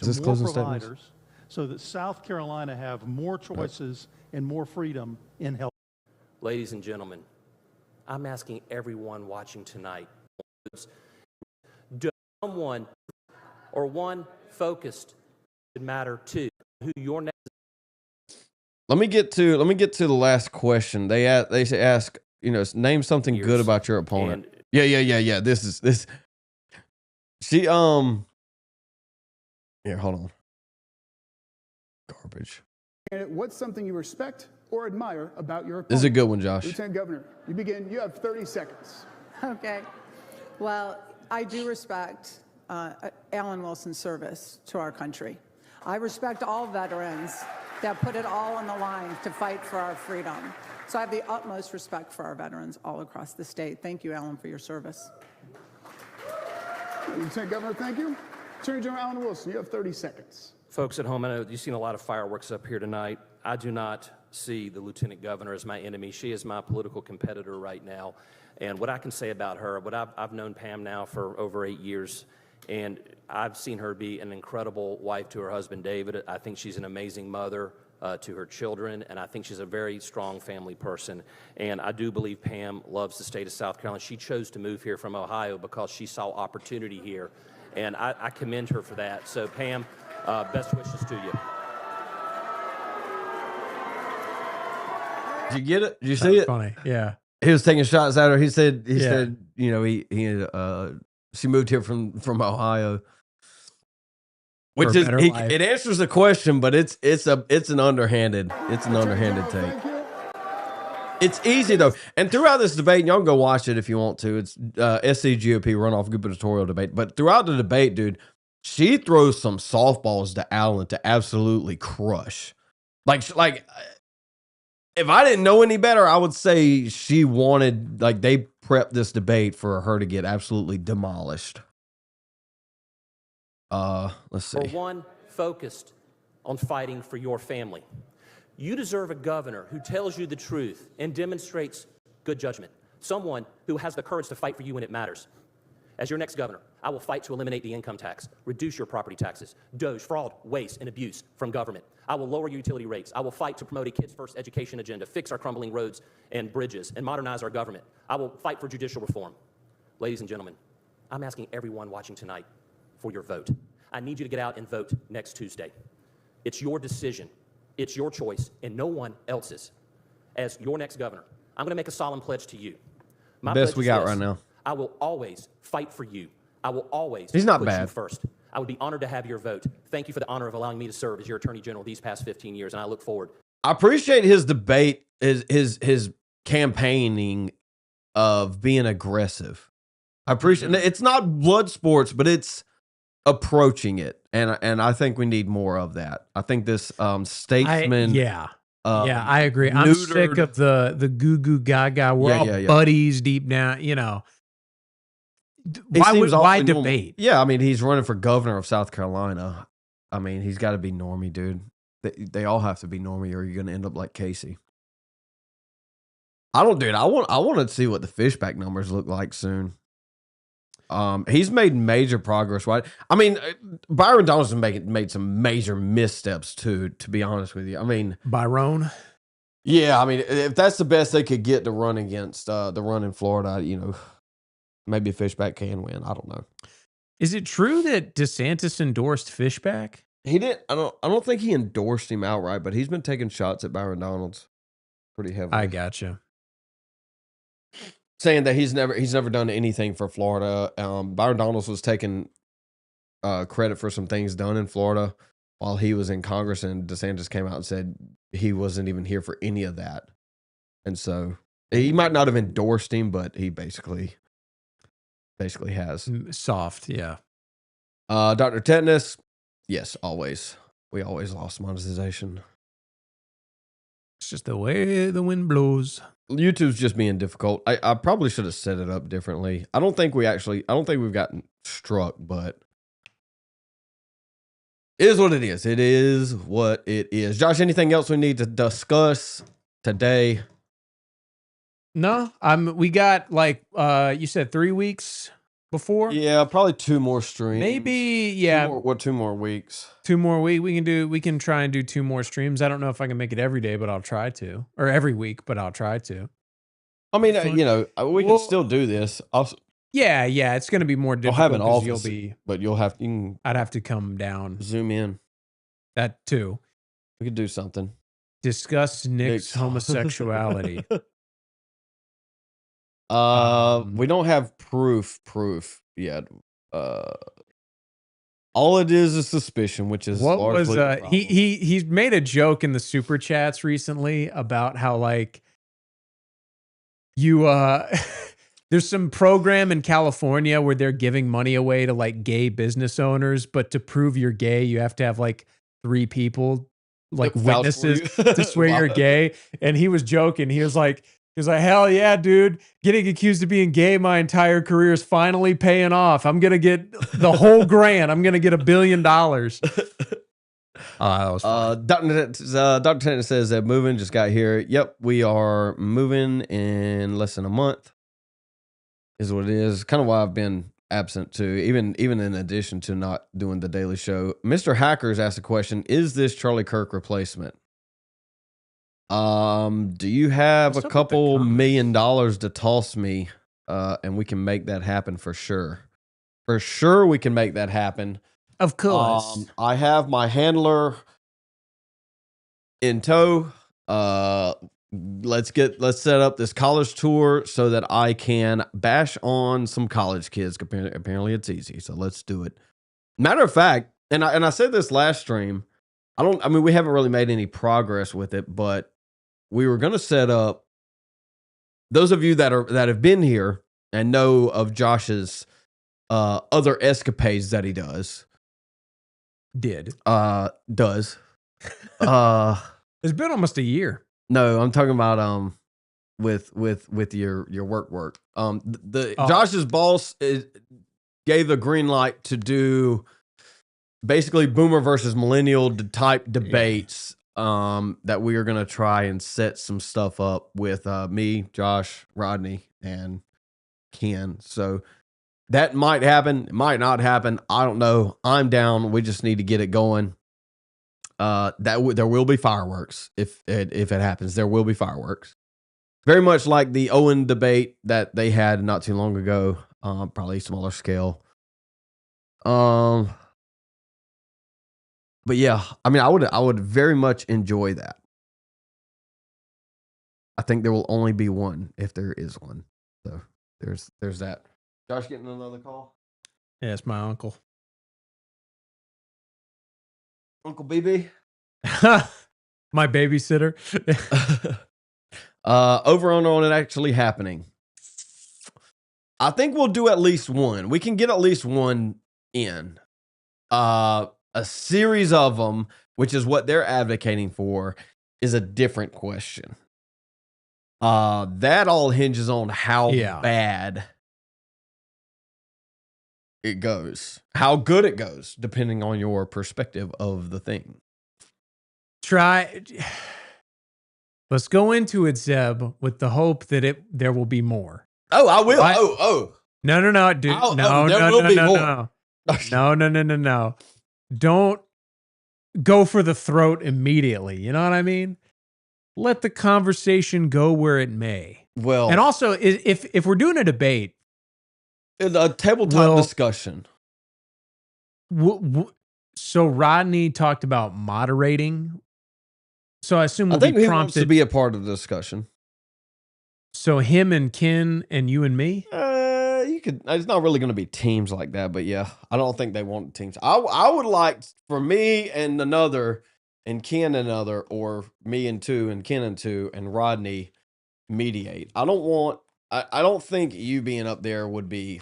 E: Is this
J: more
E: closing statements?
J: providers so that South Carolina have more choices and more freedom in health.
I: Ladies and gentlemen, I'm asking everyone watching tonight, does someone or one focused matter to who your next?
E: Let me get to the last question. They ask, name something good about your opponent. Yeah. This. She Here, hold on. Garbage.
G: What's something you respect or admire about your opponent?
E: This is a good one, Josh.
G: Lieutenant Governor, you begin. You have 30 seconds.
F: Okay. Well, I do respect Alan Wilson's service to our country. I respect all veterans that put it all on the line to fight for our freedom. So I have the utmost respect for our veterans all across the state. Thank you, Alan, for your service.
G: Lieutenant Governor, thank you. Attorney General Alan Wilson, you have 30 seconds.
I: Folks at home, I know you've seen a lot of fireworks up here tonight. I do not see the Lieutenant Governor as my enemy. She is my political competitor right now. And what I can say about her, I've known Pam now for over 8 years, and I've seen her be an incredible wife to her husband, David. I think she's an amazing mother to her children, and I think she's a very strong family person. And I do believe Pam loves the state of South Carolina. She chose to move here from Ohio because she saw opportunity here, and I commend her for that. So, Pam, best wishes to you.
E: Did you get it? Did you see it?
D: Funny, yeah.
E: He was taking shots at her. He said, she moved here from Ohio, which is it answers the question, but it's an underhanded take. It's easy though, and throughout this debate, and y'all can go watch it if you want to. It's SC GOP runoff gubernatorial debate, but throughout the debate, dude, she throws some softballs to Alan to absolutely crush. Like. If I didn't know any better, I would say she wanted, they prepped this debate for her to get absolutely demolished. Let's see.
I: For one focused on fighting for your family. You deserve a governor who tells you the truth and demonstrates good judgment. Someone who has the courage to fight for you when it matters. As your next governor, I will fight to eliminate the income tax, reduce your property taxes, DOGE, fraud, waste, and abuse from government. I will lower your utility rates. I will fight to promote a kids-first education agenda, fix our crumbling roads and bridges, and modernize our government. I will fight for judicial reform. Ladies and gentlemen, I'm asking everyone watching tonight for your vote. I need you to get out and vote next Tuesday. It's your decision. It's your choice, and no one else's. As your next governor, I'm going to make a solemn pledge to you. My
E: Best we got
I: this.
E: right now.
I: I will always fight for you. I will always
E: He's not
I: put
E: bad.
I: you first. I would be honored to have your vote. Thank you for the honor of allowing me to serve as your Attorney General these past 15 years, and I look forward.
E: I appreciate his debate, his campaigning of being aggressive. I appreciate it's not blood sports, but it's approaching it, and I think we need more of that. I think this statesman.
D: I agree. I'm sick of the goo goo gaga. We're all buddies deep down. Why debate?
E: Yeah, I mean, he's running for governor of South Carolina. I mean, he's got to be normie, dude. They all have to be normie, or you're going to end up like Casey. I want to see what the Fishback numbers look like soon. He's made major progress, right? I mean, Byron Donaldson made some major missteps too, to be honest with you. I mean,
D: Byron.
E: Yeah, I mean, if that's the best they could get to run against the run in Florida, maybe Fishback can win. I don't know.
D: Is it true that DeSantis endorsed Fishback?
E: He didn't. I don't think he endorsed him outright, but he's been taking shots at Byron Donalds pretty heavily.
D: I gotcha.
E: Saying that he's never done anything for Florida. Byron Donalds was taking credit for some things done in Florida while he was in Congress, and DeSantis came out and said he wasn't even here for any of that. And so he might not have endorsed him, but he basically has.
D: Soft, yeah.
E: Dr. Tetanus, yes, always. We always lost monetization.
D: It's just the way the wind blows.
E: YouTube's just being difficult. I probably should have set it up differently. I don't think we've gotten struck, but it is what it is. It is what it is. Josh, anything else we need to discuss today?
D: No, we got you said 3 weeks before?
E: Yeah, probably 2 more streams.
D: Maybe, yeah.
E: 2 more weeks.
D: 2 more weeks. We can try and do 2 more streams. I don't know if I can make it every day, but I'll try to. Or every week, but I'll try to.
E: I mean, we can still do this.
D: Yeah, it's going to be more difficult.
E: I'll have an office, but
D: I'd have to come down.
E: Zoom in.
D: That too.
E: We could do something.
D: Discuss Nick's homosexuality.
E: We don't have proof yet. All it is suspicion, which is
D: what was he's made a joke in the super chats recently about how there's some program in California where they're giving money away to gay business owners, but to prove you're gay, you have to have 3 people witnesses to swear you're gay. And he was joking. He was like, hell yeah, dude. Getting accused of being gay my entire career is finally paying off. I'm going to get the whole grant. I'm going to get $1 billion. That was
E: Dr. Tanner says that moving just got here. Yep, we are moving in less than a month. Is what it is. Kind of why I've been absent too, even in addition to not doing the daily show. Mr. Hackers asked a question: is this Charlie Kirk replacement? Do you have a couple $1 million to toss me? And we can make that happen for sure. For sure, we can make that happen.
D: Of course.
E: I have my handler in tow. Let's set up this college tour so that I can bash on some college kids. Apparently it's easy, so let's do it. Matter of fact, and I said this last stream, we haven't really made any progress with it, but we were going to set up, those of you that have been here and know of Josh's other escapades that he does. Does.
D: It's been almost a year.
E: No, I'm talking about with your work. Josh's boss gave the green light to do basically boomer versus millennial type debates. That we are going to try and set some stuff up with me, Josh, Rodney, and Ken. So that might happen. It might not happen. I don't know. I'm down. We just need to get it going. There will be fireworks if it happens. There will be fireworks. Very much like the Owen debate that they had not too long ago. Probably smaller scale. But yeah, I would very much enjoy that. I think there will only be one if there is one. So there's that. Josh getting another call?
D: Yeah, it's my uncle.
E: Uncle BB?
D: My babysitter.
E: Over on it actually happening. I think we'll do at least one. We can get at least one in. A series of them, which is what they're advocating for, is a different question. That all hinges on how bad it goes, how good it goes, depending on your perspective of the thing.
D: Let's go into it, Zeb, with the hope that there will be more.
E: Oh, I will.
D: Right?
E: Oh.
D: No, dude.
E: Oh,
D: No,
E: there
D: no,
E: will
D: no,
E: be
D: no,
E: more.
D: no. No. Don't go for the throat immediately. You know what I mean? Let the conversation go where it may.
E: Well,
D: And also, if we're doing a debate,
E: a tabletop discussion.
D: So Rodney talked about moderating. So I assume
E: I
D: we'll
E: think
D: be
E: he wants to
D: prompted.
E: be a part of the discussion.
D: So him and Ken and you and me.
E: You could. It's not really going to be teams like that, but yeah, I don't think they want teams. I would like for me and another, and Ken and another, or me and two, and Ken and two, and Rodney mediate. I don't think you being up there would be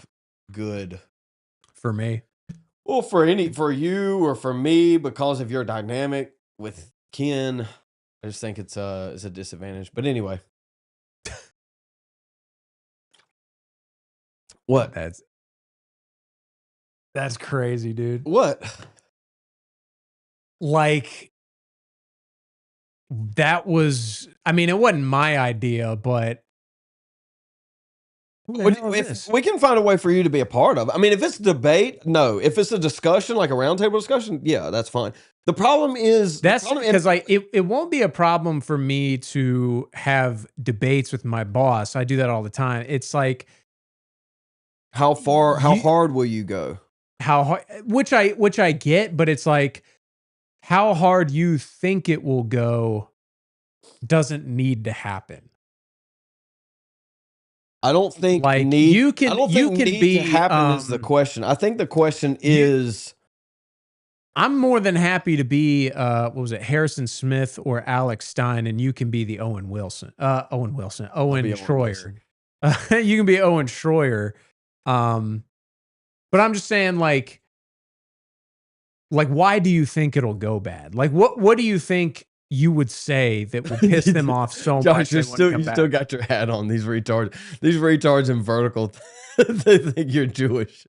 E: good
D: for me.
E: Well, for you or for me, because of your dynamic with Ken, I just think it's a disadvantage. But anyway. What?
D: That's crazy, dude.
E: What?
D: Like, that was, I mean, it wasn't my idea, but
E: if we can find a way for you to be a part of it. I mean, if it's a debate, no. If it's a discussion, like a roundtable discussion, yeah, that's fine. The problem is
D: because like it won't be a problem for me to have debates with my boss. I do that all the time. It's like,
E: how hard will you go?
D: How hard, which I get, but it's like, how hard you think it will go doesn't need to happen.
E: I don't think
D: like
E: need.
D: You can
E: I don't
D: you
E: think
D: can
E: need
D: be
E: to happen is the question. I think the question is.
D: I'm more than happy to be what was it, Harrison Smith or Alex Stein, and you can be the Owen Schroyer. You can be Owen Schroyer. But I'm just saying, like, why do you think it'll go bad? Like, what do you think you would say that would piss them off so much?
E: Josh, you still got your hat on. These retards in vertical, they think you're Jewish.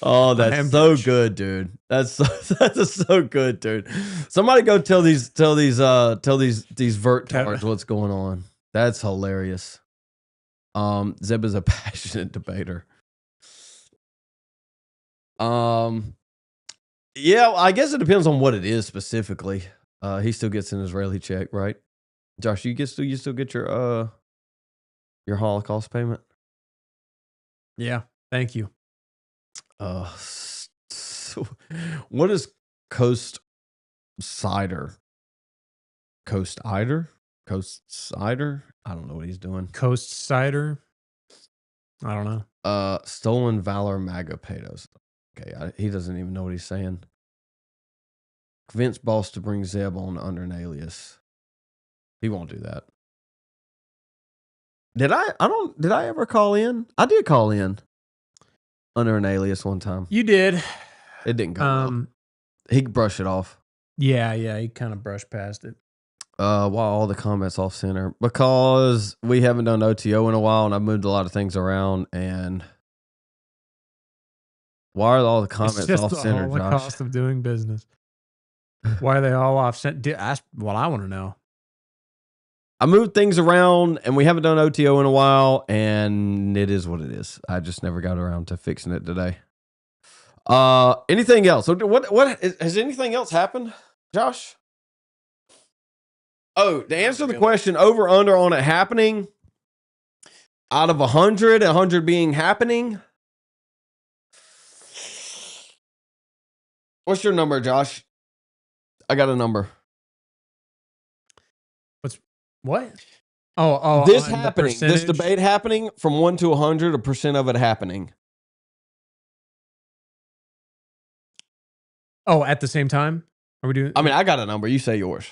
E: Oh, that's so good, dude. That's so good, dude. Somebody go tell these vertards what's going on. That's hilarious. Zeb is a passionate debater. Yeah, I guess it depends on what it is specifically. He still gets an Israeli check, right? Josh, you still get your Holocaust payment?
D: Yeah, thank you.
E: What is Coast Cider? Coast Cider? Coast Cider? I don't know what he's doing.
D: Coast Cider? I don't know.
E: Stolen Valor MAGA Patos. Okay, he doesn't even know what he's saying. Convince boss to bring Zeb on under an alias. He won't do that. Did I ever call in? I did call in under an alias one time.
D: You did.
E: It didn't go well. He brushed it off.
D: Yeah, he kind of brushed past it.
E: While all the comments off center, because we haven't done OTO in a while, and I've moved a lot of things around. And why are all the comments off center,
D: Josh? The cost of doing business. Why are they all off center? That's what I want to know.
E: I moved things around, and we haven't done OTO in a while, and it is what it is. I just never got around to fixing it today. Anything else? What has anything else happened, Josh? Oh, to answer the question, over under on it happening, out of 100, 100 being happening. What's your number, Josh? I got a number.
D: What? Oh,
E: this happening, this debate happening from 1 to 100, a percent of it happening.
D: Oh, at the same time? Are we doing?
E: I mean, I got a number. You say yours.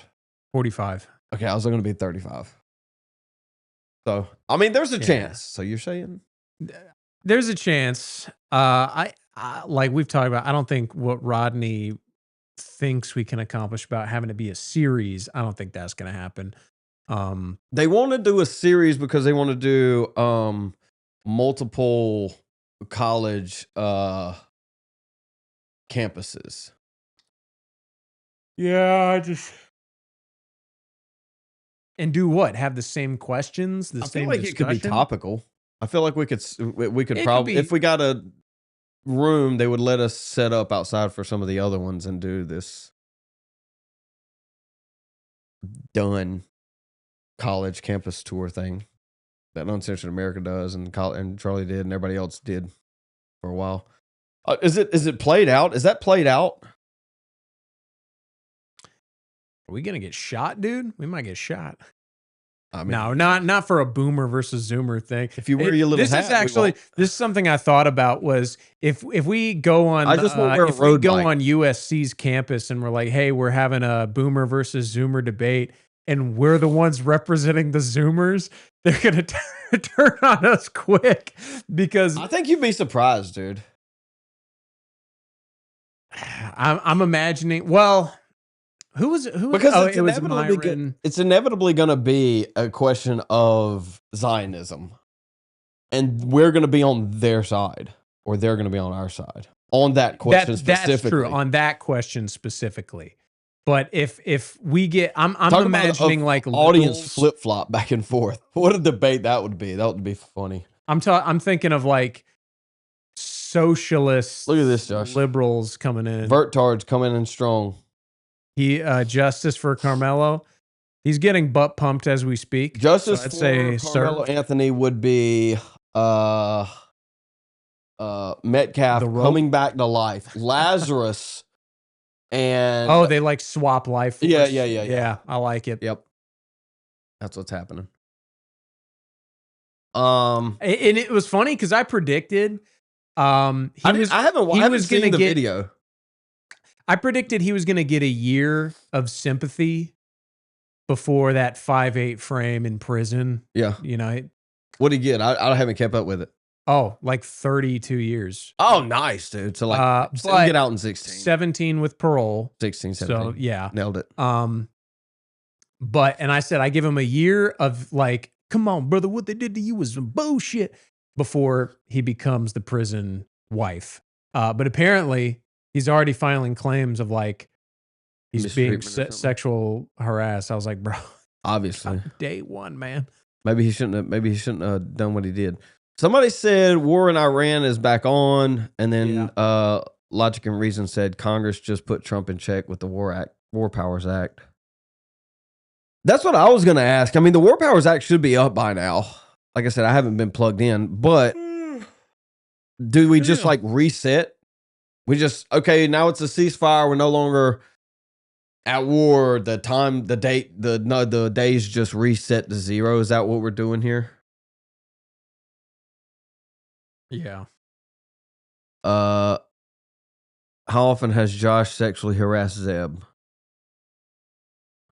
D: 45.
E: Okay, I was going to be 35. So, I mean, there's a chance. So you're saying?
D: There's a chance. I like we've talked about, I don't think what Rodney thinks we can accomplish about having to be a series, I don't think that's going to happen.
E: They want to do a series because they want to do multiple college campuses.
D: Yeah, and do what? Have the same questions?
E: I feel like it could be topical. I feel like we could
D: It
E: probably,
D: could be-
E: if we got a room, they would let us set up outside for some of the other ones and do this done college campus tour thing that Uncensored America does, and Charlie did, and everybody else did for a while. Is it played out? Is that played out?
D: Are we gonna get shot, dude? We might get shot.
E: I mean,
D: No, not for a boomer versus zoomer thing.
E: If you wear your little
D: this
E: hat,
D: is
E: we
D: actually
E: won't.
D: this is something I thought about was if we go on
E: I just won't wear a
D: if we
E: road
D: go
E: bike.
D: on USC's campus and we're like, hey, we're having a boomer versus zoomer debate, and we're the ones representing the zoomers, they're gonna turn on us quick because
E: I think you'd be surprised, dude.
D: I'm imagining. Well, who was
E: Because
D: oh,
E: it's
D: it was
E: inevitably
D: Myron.
E: it's inevitably going to be a question of Zionism, and we're going to be on their side, or they're going to be on our side on that question specifically.
D: That's true on that question specifically. But if we get, I'm
E: Talk
D: imagining
E: about
D: like
E: audience
D: liberals-
E: flip flop back and forth. What a debate that would be. That would be funny.
D: I'm thinking of like socialists.
E: Look at this, Josh.
D: Liberals coming in.
E: Vertard's coming in strong.
D: He justice for Carmelo. He's getting butt pumped as we speak.
E: Justice
D: So I'd
E: for
D: say
E: Carmelo Anthony would be Metcalf
D: The rope?
E: coming back to life. Lazarus and
D: Oh, they like swap life.
E: Yeah,
D: force.
E: yeah, yeah, yeah.
D: Yeah, I like it.
E: Yep. That's what's happening.
D: And it was funny because I predicted
E: I haven't seen the video.
D: I predicted he was going to get a year of sympathy before that 5'8" frame in prison.
E: Yeah.
D: You know,
E: What did he get? I haven't kept up with it.
D: like 32 years.
E: Oh, nice, dude. So like
D: but
E: get out in 16.
D: 17 with parole.
E: 16, 17.
D: So yeah.
E: Nailed it.
D: And I said, I give him a year of like, come on, brother, what they did to you was some bullshit before he becomes the prison wife. But apparently he's already filing claims of like, he's being
E: Mistreatment or something.
D: sexual harassed. I was like, bro,
E: Obviously.
D: day one, man.
E: Maybe he shouldn't have done what he did. Somebody said war in Iran is back on, and then Logic and Reason said Congress just put Trump in check with the War Powers Act. That's what I was going to ask. I mean, the War Powers Act should be up by now. Like I said, I haven't been plugged in, but do we just like reset? We just, okay, now it's a ceasefire. We're no longer at war. The days just reset to zero. Is that what we're doing here?
D: Yeah.
E: How often has Josh sexually harassed Zeb?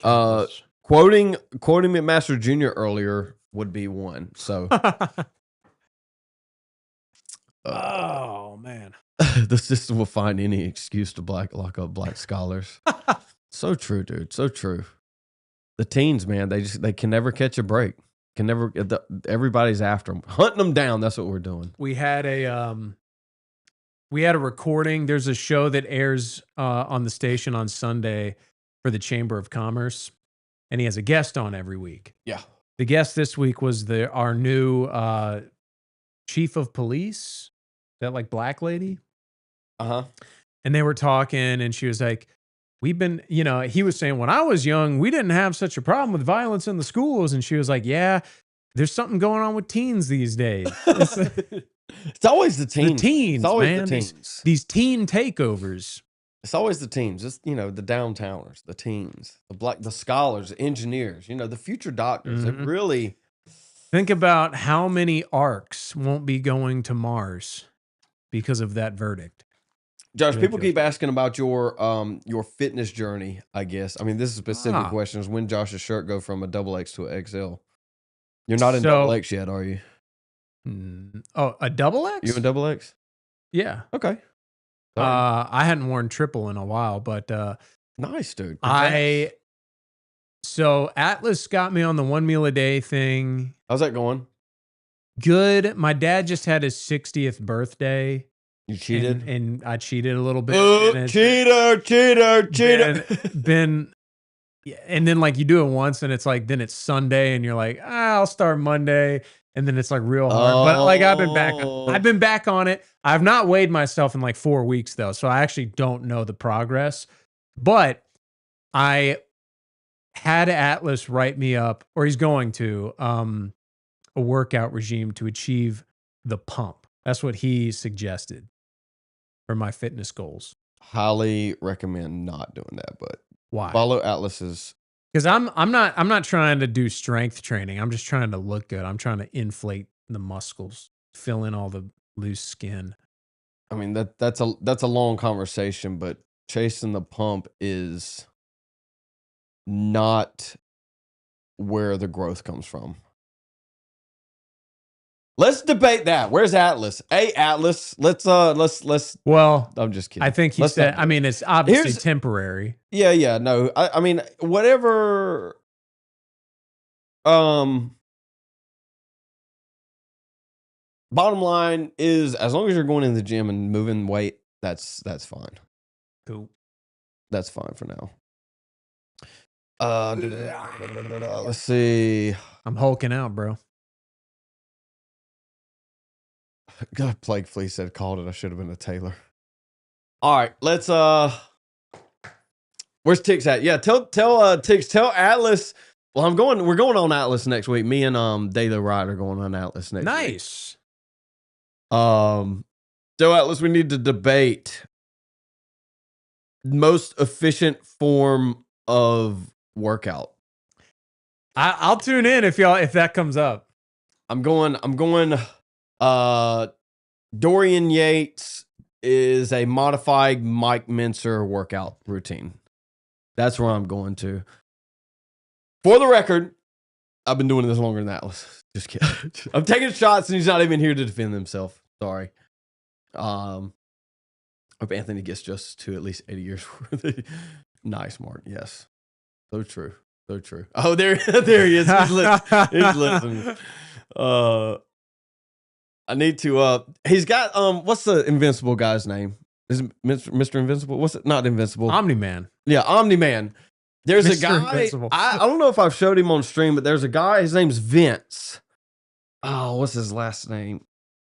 E: Quoting McMaster Jr. earlier would be one. So,
D: oh man,
E: the system will find any excuse to lock up black scholars. So true, dude. So true. The teens, man, they can never catch a break. Everybody's after them, hunting them down. That's what we're doing.
D: we had a recording. There's a show that airs on the station on Sunday for the Chamber of Commerce, and he has a guest on every week.
E: Yeah.
D: The guest this week was our new chief of police, that like black lady.
E: Uh-huh.
D: And they were talking, and she was like, we've been, he was saying, when I was young, we didn't have such a problem with violence in the schools. And she was like, yeah, there's something going on with teens these days.
E: It's always the teens.
D: The teens,
E: It's always
D: man.
E: the teens.
D: These teen takeovers.
E: It's always the teens. It's, the downtowners, the teens, the scholars, the engineers, the future doctors. It really.
D: Think about how many arcs won't be going to Mars because of that verdict.
E: Josh, people keep asking about your fitness journey, I guess. I mean, this is a specific question. Is when Josh's shirt go from a XX to a XL? You're not in double X yet, are you?
D: Oh, a double X?
E: You in double X?
D: Yeah.
E: Okay.
D: I hadn't worn triple in a while, but
E: nice, dude.
D: So Atlas got me on the 1 meal a day thing.
E: How's that going?
D: Good. My dad just had his 60th birthday.
E: You cheated?
D: And I cheated a little bit.
E: Cheater.
D: And then like you do it once and it's like, then it's Sunday and you're like, I'll start Monday. and then it's like real hard. But like I've been back on it. I've not weighed myself in like 4 weeks though, so I actually don't know the progress. But I had Atlas write me up, or he's going to, a workout regime to achieve the pump. That's what he suggested for my fitness goals.
E: Highly recommend not doing that, but
D: Why?
E: follow Atlas's.
D: Because I'm not trying to do strength training. I'm just trying to look good. I'm trying to inflate the muscles, fill in all the loose skin.
E: I mean that's a long conversation, but chasing the pump is not where the growth comes from. Let's debate that. Where's Atlas? Hey, Atlas. Let's.
D: Well,
E: I'm just kidding.
D: I think he said. I mean, it's obviously temporary.
E: Yeah. No, I mean, whatever. Bottom line is, as long as you're going in the gym and moving weight, that's fine.
D: Cool.
E: That's fine for now. Let's see.
D: I'm hulking out, bro.
E: God, Plague Flea said called it. I should have been a tailor. All right, let's where's Tix at? Yeah, tell Tix, tell Atlas. Well, we're going on Atlas next week. Me and Daily Ride are going on Atlas next week.
D: Nice.
E: So Atlas, we need to debate most efficient form of workout.
D: I'll tune in if that comes up.
E: I'm going Dorian Yates is a modified Mike Mincer workout routine. That's where I'm going to. For the record, I've been doing this longer than Atlas. Just kidding. I'm taking shots and he's not even here to defend himself. Sorry. Hope Anthony gets just to at least 80 years worth. Nice, Mark. Yes. So true. So true. Oh, there he is. He's listening. I need to he's got what's the Invincible guy's name? Is it Mr. Invincible? What's it? Not Invincible.
D: Omni-Man.
E: Yeah, Omni-Man. There's
D: Mr.
E: a guy.
D: Invincible.
E: I don't know if I've showed him on stream, but there's a guy, his name's Vince. Oh, what's his last name?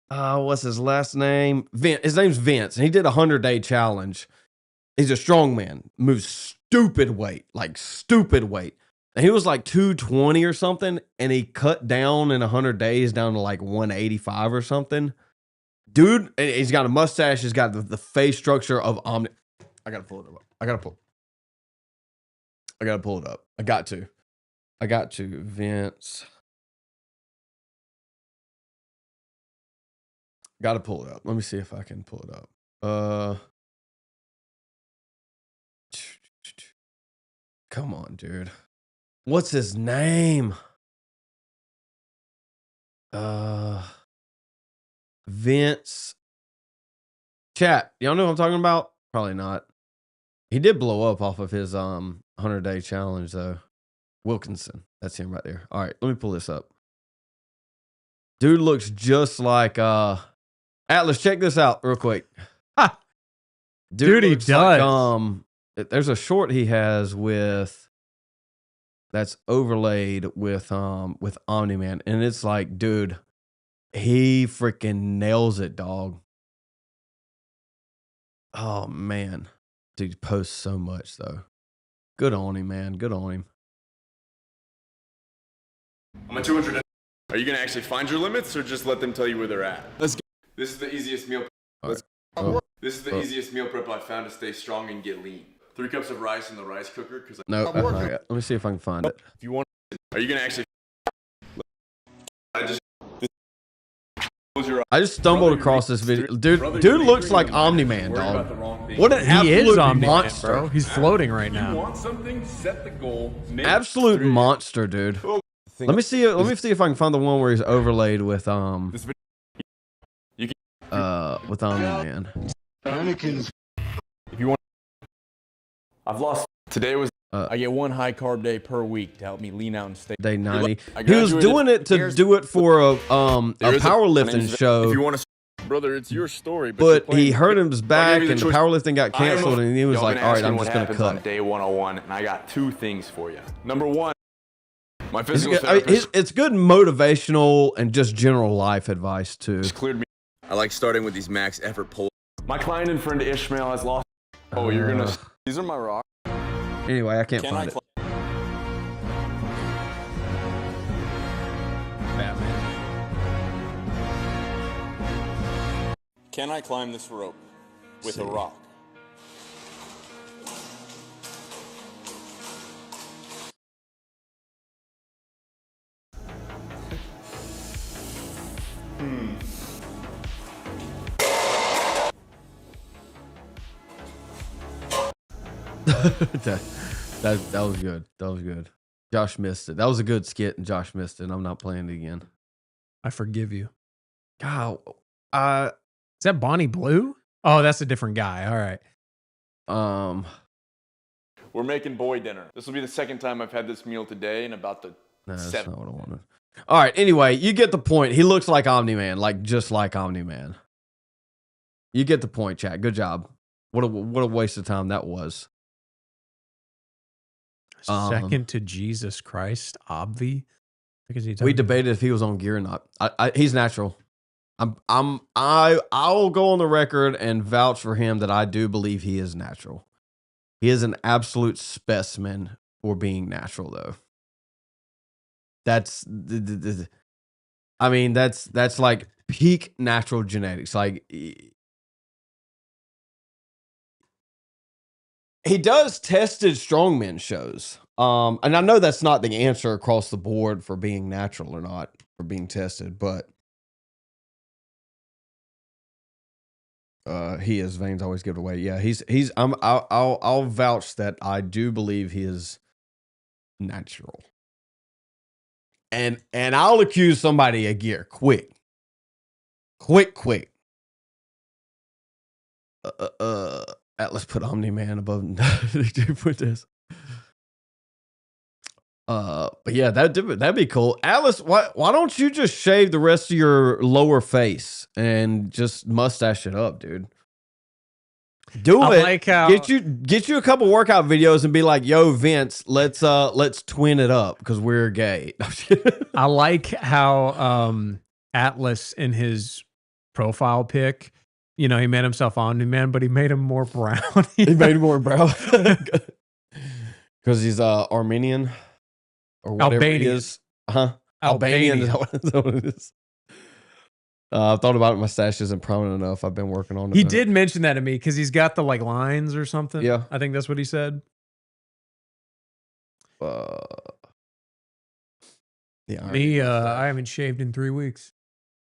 E: His name's Vince. And he did a 100-day challenge. He's a strong man. Moves stupid weight. And he was like 220 or something, and he cut down in 100 days down to like 185 or something. Dude, and he's got a mustache. He's got the face structure of Omni. I gotta pull it up. I gotta pull it up. I got to. Vince. Gotta pull it up. Let me see if I can pull it up. Come on, dude. What's his name? Vince. Chat. Y'all know what I'm talking about? Probably not. He did blow up off of his 100-day challenge though. Wilkinson. That's him right there. All right, let me pull this up. Dude looks just like Atlas, check this out real quick.
D: Dude, he does.
E: Like, there's a short he has that's overlaid with Omni-Man, and it's like, dude, he freaking nails it, dog. Oh man, dude posts so much though. Good on him, man. Good on him.
K: I'm at 200. Are you gonna actually find your limits, or just let them tell you where they're at? Let's go. This is the easiest meal. This is the easiest meal prep I've found to stay strong and get lean. 3 cups of rice in the rice cooker.
E: No, that's not it. Let me see if I can find it.
K: If you want, are you gonna actually?
E: I just stumbled across this video. Dude looks like Omni-Man, dog. What an absolute monster.
D: Bro. He's floating right now.
K: You want something? Set the goal.
E: Absolute monster, dude. Let me see if I can find the one where he's overlaid with with Omni-Man.
K: If you want, I've lost. Today was I get 1 high carb day per week to help me lean out and stay.
E: Day 90. He was doing it to do it for a powerlifting show.
K: If you want to, brother, it's your story.
E: But he hurt his back and the powerlifting got canceled, and he was like, "All right, I'm just gonna cut."
K: On day 101, and I got 2 things for you. Number 1, My
E: It's
K: physical
E: good, I mean,
K: therapist
E: it's good motivational and just general life advice too.
K: cleared me. I like starting with these max effort pulls. My client and friend Ishmael has lost. Oh, you're gonna. These are my rocks.
E: Anyway, I can't find it.
D: Batman.
K: Can I climb this rope with a rock?
E: that was good. That was good. Josh missed it. That was a good skit, and Josh missed it. And I'm not playing it again.
D: I forgive you.
E: God,
D: Is that Bonnie Blue? Oh, that's a different guy. All right.
K: We're making boy dinner. This will be the second time I've had this meal today, and about the
E: no, that's
K: seven.
E: not what I wanted. All right. Anyway, you get the point. He looks like Omni-Man, like just like Omni-Man. You get the point, chat. Good job. What a waste of time that was.
D: Second to Jesus Christ, Obvi.
E: We debated if he was on gear or not. He's natural. I'll go on the record and vouch for him that I do believe he is natural. He is an absolute specimen for being natural, though. That's I mean, that's like peak natural genetics. Like he does tested strongmen shows. And I know that's not the answer across the board for being natural or not, for being tested, but he is. Veins always give it away. Yeah, I'll vouch that I do believe he is natural. And I'll accuse somebody of gear. Quick. Atlas put Omni-Man above. Put this. But yeah, that'd be cool. Atlas, why don't you just shave the rest of your lower face and just mustache it up, dude? Do
D: I
E: it.
D: like how
E: Get you a couple workout videos and be like, "Yo, Vince, let's twin it up because we're gay."
D: I like how Atlas in his profile pic, you know, he made himself Omni-Man, but he made him more brown.
E: He made him more brown because he's Armenian or whatever
D: Albanian.
E: he is. Albanian. Is that what it is? I've thought about it. My mustache isn't prominent enough. I've been working on it.
D: He did mention that to me because he's got the like lines or something.
E: Yeah.
D: I think that's what he said.
E: Yeah.
D: Me, I haven't shaved in 3 weeks.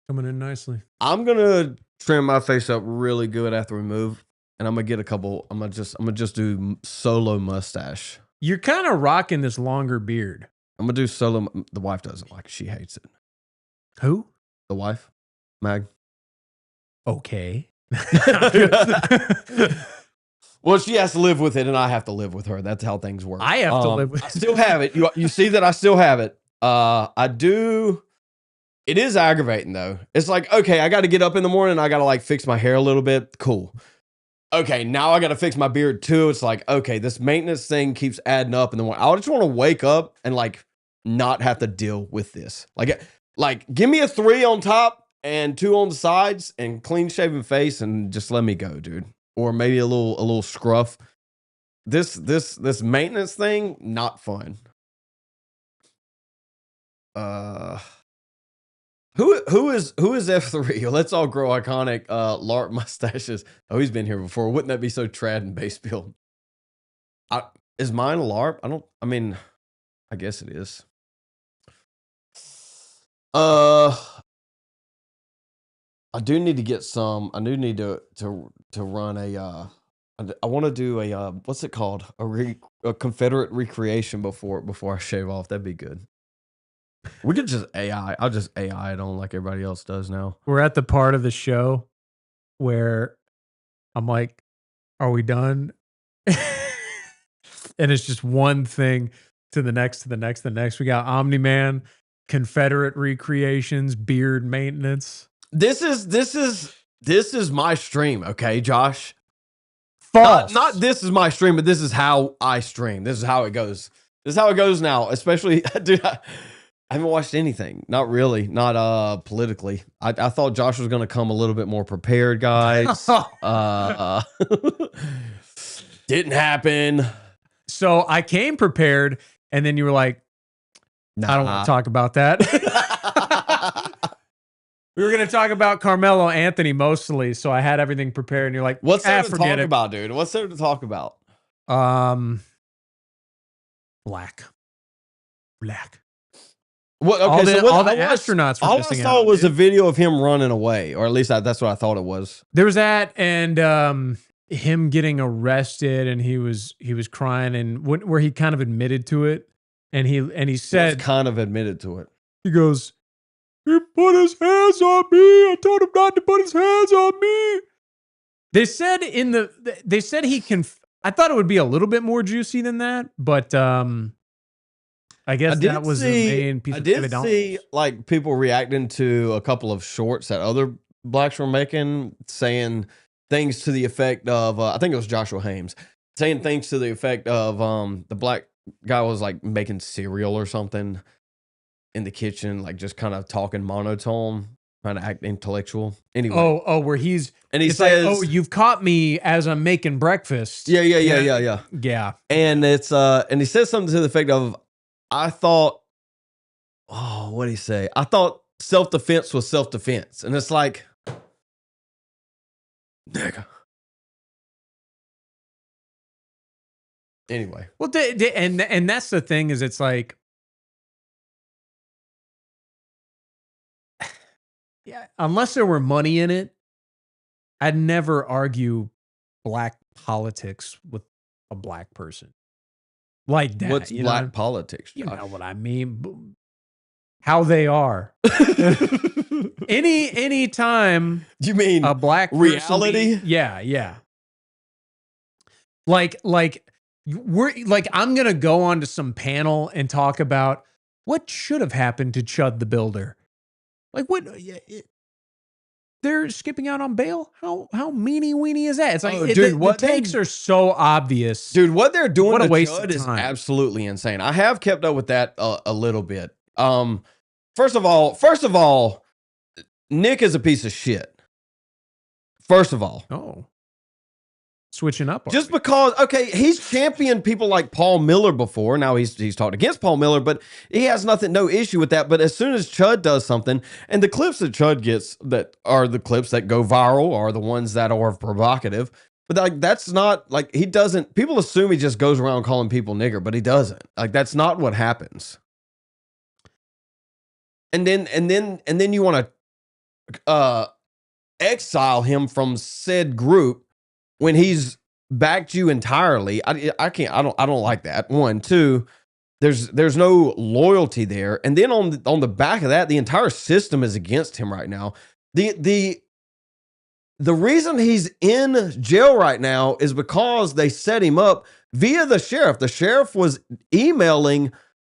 D: Coming in nicely.
E: I'm gonna trim my face up really good after we move, and I'm gonna get a couple. I'm gonna just do solo mustache.
D: You're kind of rocking this longer beard.
E: I'm gonna do solo. The wife doesn't like it. She hates it.
D: Who?
E: The wife, Mag.
D: Okay.
E: Well, she has to live with it, and I have to live with her. That's how things work.
D: I have to live with it.
E: I still have it. You see that I still have it. I do. It is aggravating though. It's like, okay, I got to get up in the morning. I got to like fix my hair a little bit. Cool. Okay, now I got to fix my beard too. It's like, okay, this maintenance thing keeps adding up in the morning. I just want to wake up and like not have to deal with this. Like give me a 3 on top and 2 on the sides and clean shaven face and just let me go, dude. Or maybe a little scruff. This maintenance thing, not fun. Who is F3? Let's all grow iconic LARP mustaches. Oh, he's been here before. Wouldn't that be so trad and base build? Is mine a LARP? I guess it is. I do need to get some. I do need to run a. I want to do a what's it called? A Confederate recreation before I shave off. That'd be good. We could just AI. I'll just AI it on like everybody else does now.
D: We're at the part of the show where I'm like, "Are we done?" And it's just one thing to the next, to the next, the next. We got Omni-Man, Confederate recreations, beard maintenance.
E: This is my stream, okay, Josh?
D: False.
E: Not this is my stream, but this is how I stream. This is how it goes. This is how it goes now, especially, dude, I haven't watched anything. Not really. Not politically. I thought Josh was going to come a little bit more prepared, guys. Didn't happen.
D: So I came prepared, and then you were like, I don't want to talk about that. We were going to talk about Carmelo Anthony mostly, so I had everything prepared, and you're like,
E: what's there to talk
D: it.
E: about, dude? What's there to talk about?
D: Black.
E: What? Okay,
D: all the,
E: so what,
D: all the astronauts were
E: all
D: missing
E: I saw
D: out,
E: was
D: dude.
E: a video of him running away, or at least that's what I thought it was.
D: There was that, and him getting arrested, and he was crying, and where he kind of admitted to it, and he said,
E: kind of admitted to it.
D: He goes, he put his hands on me. I told him not to put his hands on me. They said I thought it would be a little bit more juicy than that, but I guess that was the main piece of evidence.
E: I did see like people reacting to a couple of shorts that other blacks were making, saying things to the effect of I think it was Joshua Hames saying things to the effect of the black guy was like making cereal or something in the kitchen, like just kind of talking monotone, trying to act intellectual. Anyway,
D: where he's
E: and he says,
D: like, "Oh, you've caught me as I'm making breakfast."
E: Yeah.
D: Yeah.
E: And and he says something to the effect of, I thought, what did he say? I thought self-defense was self-defense. And it's like, nigga. Anyway.
D: Well, and that's the thing is it's like, yeah, unless there were money in it, I'd never argue black politics with a black person like that.
E: What's black politics, Josh?
D: You know what I mean? How they are. any time
E: you mean
D: a black
E: reality?
D: Yeah. Like I'm gonna go on to some panel and talk about what should have happened to Chud the Builder. Like what? They're skipping out on bail. How meanie weenie is that? It's like, the takes are so obvious,
E: dude. What they're doing
D: what a
E: to
D: waste
E: Chud
D: of
E: is
D: time.
E: absolutely insane. I have kept up with that a little bit. First of all, Nick is a piece of shit. First of all,
D: switching up
E: just because, okay, he's championed people like Paul Miller before. Now he's talked against Paul Miller, but he has no issue with that. But as soon as Chud does something, and the clips that Chud gets that are the clips that go viral are the ones that are provocative. But like that's not like he doesn't. People assume he just goes around calling people nigger, but he doesn't. Like that's not what happens. And then you want to exile him from said group when he's backed you entirely. I don't like that. One, two, there's no loyalty there. And then on the back of that, the entire system is against him right now. The reason he's in jail right now is because they set him up via the sheriff. The sheriff was emailing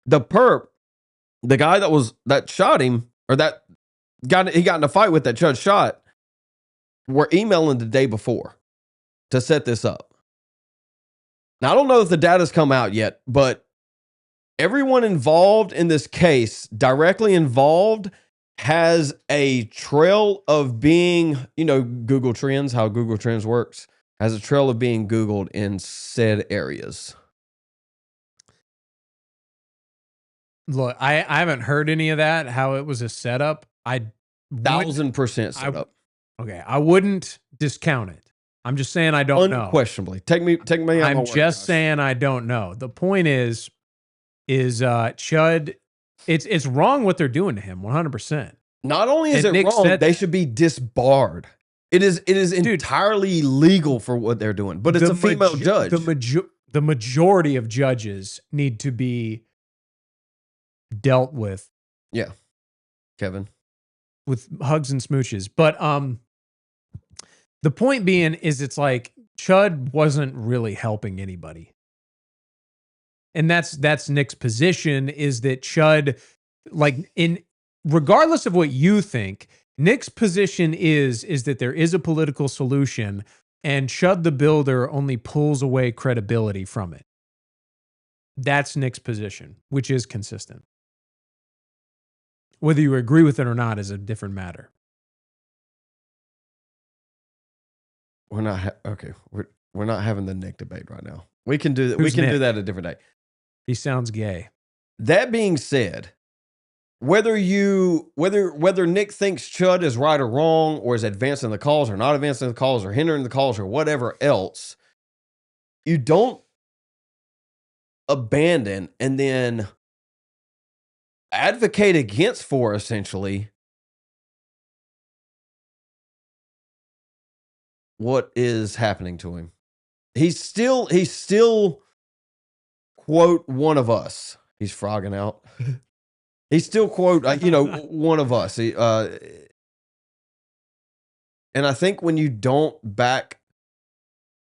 E: the perp, the guy that shot him, or that he got in a fight with that Chud shot, were emailing the day before to set this up. Now, I don't know if the data's come out yet, but everyone involved in this case, directly involved, has a trail of being, Google Trends, how Google Trends works, has a trail of being Googled in said areas.
D: Look, I haven't heard any of that, how it was a setup.
E: 1000% setup.
D: Okay, I wouldn't discount it. I'm just saying I don't know.
E: Unquestionably. Take me on
D: I'm
E: my word,
D: just saying I don't know. The point is Chud, it's wrong what they're doing to him, 100%.
E: Not only is it wrong, they should be disbarred. It is entirely illegal for what they're doing, but it's a female judge.
D: The majority of judges need to be dealt with.
E: Yeah. Kevin.
D: With hugs and smooches. But the point being is it's like Chud wasn't really helping anybody. And that's Nick's position, is that Chud, like, regardless of what you think, Nick's position is that there is a political solution, and Chud the Builder only pulls away credibility from it. That's Nick's position, which is consistent. Whether you agree with it or not is a different matter.
E: We're not okay. We're not having the Nick debate right now. We can do that. We
D: Who's
E: can do
D: Nick?
E: that a different day.
D: He sounds gay.
E: That being said, whether Nick thinks Chud is right or wrong, or is advancing the cause or not advancing the cause or hindering the cause or whatever else, you don't abandon and then advocate against for essentially what is happening to him. He's still quote one of us. He's frogging out. He's still quote one of us. And I think when you don't back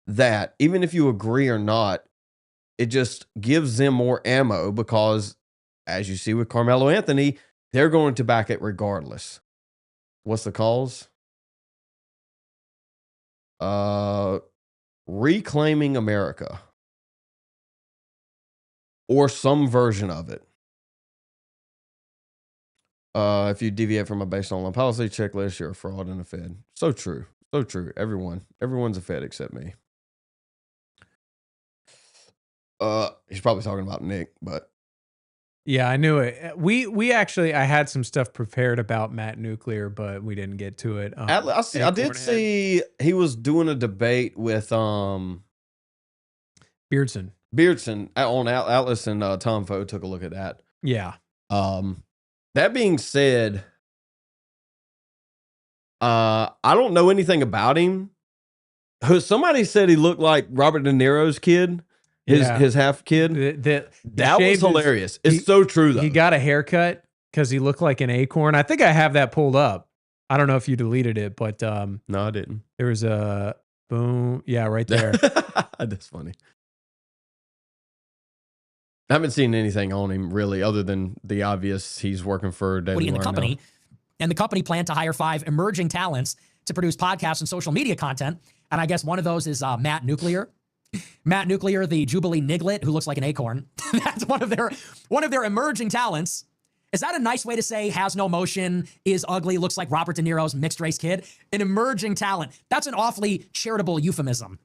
E: that, even if you agree or not, it just gives them more ammo because, as you see with Carmelo Anthony, they're going to back it regardless. What's the cause? Reclaiming America. Or some version of it. If you deviate from a based on policy checklist, you're a fraud and a Fed. So true. So true. Everyone's a Fed except me. He's probably talking about Nick, but
D: yeah, I knew it. We actually, I had some stuff prepared about Matt Nuclear, but we didn't get to it.
E: I did see he was doing a debate with
D: Beardson
E: on Atlas, and Tom Foe took a look at that.
D: Yeah.
E: That being said, I don't know anything about him. Somebody said he looked like Robert De Niro's kid. His half kid. That was hilarious. It's so true though.
D: He got a haircut because he looked like an acorn. I think I have that pulled up. I don't know if you deleted it, but
E: no, I didn't.
D: There was a boom. Yeah, right there.
E: That's funny. I haven't seen anything on him really, other than the obvious. He's working for Daily
L: in the
E: Wire
L: company,
E: now.
L: And the company planned to hire 5 emerging talents to produce podcasts and social media content. And I guess one of those is Matt Nuclear. Matt Nuclear, the Jubilee Niglet, who looks like an acorn. That's one of their emerging talents. Is that a nice way to say has no motion, is ugly, looks like Robert De Niro's mixed race kid? An emerging talent. That's an awfully charitable euphemism.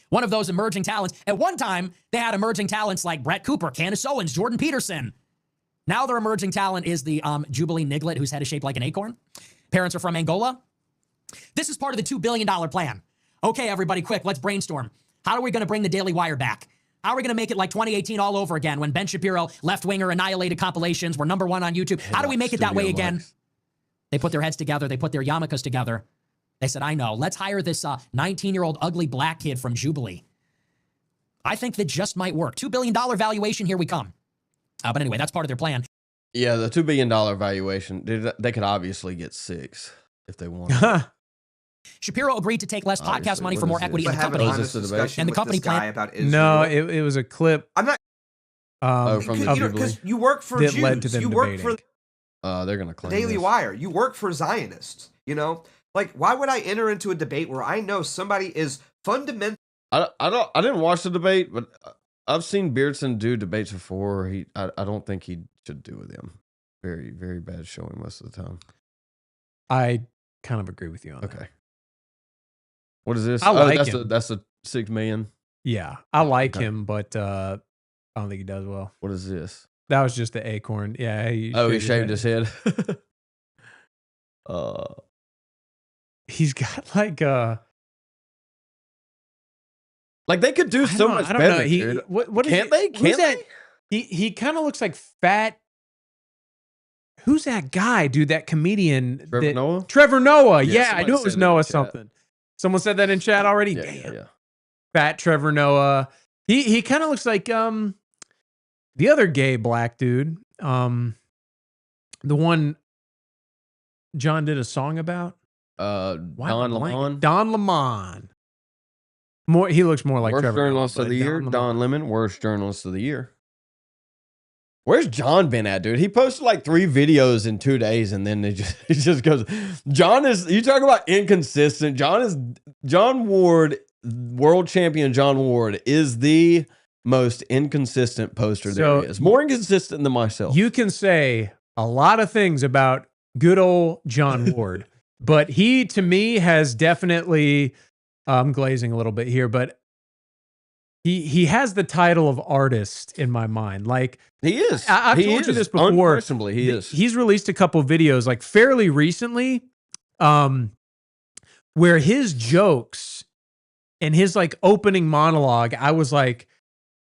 L: One of those emerging talents. At one time, they had emerging talents like Brett Cooper, Candace Owens, Jordan Peterson. Now their emerging talent is the Jubilee Niglet, whose head is shaped like an acorn. Parents are from Angola. This is part of the $2 billion plan. Okay, everybody, quick, let's brainstorm. How are we going to bring the Daily Wire back? How are we going to make it like 2018 all over again when Ben Shapiro, left-winger, annihilated compilations were #1 on YouTube? How do we make it that way again? They put their heads together. They put their yarmulkes together. They said, I know, let's hire this 19-year-old ugly black kid from Jubilee. I think that just might work. $2 billion valuation, here we come. But anyway, that's part of their plan.
E: Yeah, the $2 billion valuation, they could obviously get 6 if they wanted.
L: Shapiro agreed to take less podcast money for more equity in the company.
M: And the company plan about Israel.
D: No, it was a clip.
M: I'm not.
E: From the Jubilee.
M: Because you work for
D: that
M: Jews.
D: led to them
M: you work
D: debating.
M: for
E: they're gonna claim
M: Daily
E: this.
M: Wire. You work for Zionists. You know, like why would I enter into a debate where I know somebody is fundamentally?
E: I didn't watch the debate, but I've seen Beardson do debates before. I don't think he should do them. Very, very bad showing most of the time.
D: I kind of agree with you on that.
E: Okay. What is this?
D: I like him.
E: That's a $6 million.
D: Yeah, I like him, but I don't think he does well.
E: What is this?
D: That was just the acorn. Yeah. He
E: shaved his head.
D: He's got like
E: they could do so much better. Dude.
D: What
E: can't they? Can't they?
D: He kind of looks like fat. Who's that guy, dude? That comedian.
E: Trevor Noah?
D: Trevor Noah.
E: Yeah,
D: Yeah, I knew it was Noah something. Someone said that in chat already?
E: Yeah, yeah.
D: Fat Trevor Noah. He kind of looks like the other gay black dude. The one John did a song about.
E: Don Lemon.
D: Don Lemon. He looks more like
E: Worst
D: Trevor
E: journalist
D: Noah,
E: of the
D: but
E: year.
D: Don
E: Don Lemon. Worst journalist of the year. Where's John been at, dude? He posted like 3 videos in 2 days, and then he just goes. John is. You talk about inconsistent. John Ward, world champion. John Ward is the most inconsistent poster
D: So-
E: there is. More inconsistent than myself.
D: You can say a lot of things about good old John Ward, but he, to me, has definitely, I'm glazing a little bit here, but he has the title of artist in my mind. Like,
E: he is.
D: I've
E: He
D: told you
E: is.
D: this before.
E: Unquestionably, he is.
D: He's released a couple videos like fairly recently, where his jokes and his like opening monologue, I was like,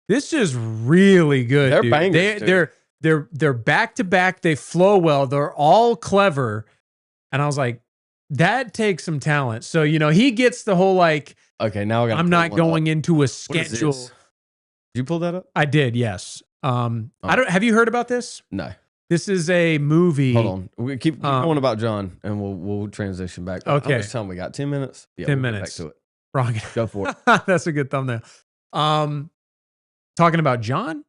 D: this is really good.
E: They're
D: dude.
E: bangers, dude.
D: They're back to back. They flow well. They're all clever. And I was like, that takes some talent. So, you know, he gets the whole like,
E: okay, now I got.
D: I'm not going into a
E: What is
D: schedule.
E: this? Did you pull that up?
D: I did, yes. I don't. Have you heard about this?
E: No.
D: This is a movie.
E: Hold on. We keep going about John, and we'll transition back.
D: Okay.
E: How much time we got? 10 minutes. Yeah,
D: 10
E: we'll get
D: minutes.
E: Back to it.
D: Wrong.
E: Go for it.
D: That's a good thumbnail. Talking about John.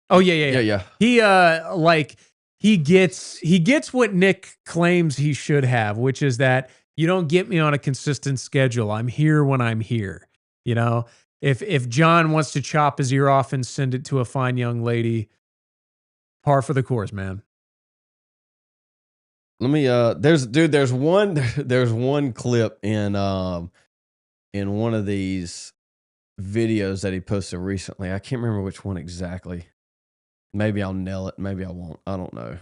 D: Oh yeah. He like he gets what Nick claims he should have, which is that you don't get me on a consistent schedule. I'm here when I'm here. You know, if John wants to chop his ear off and send it to a fine young lady, par for the course, man.
E: Let me there's one clip in one of these videos that he posted recently. I can't remember which one exactly. Maybe I'll nail it, maybe I won't. I don't know.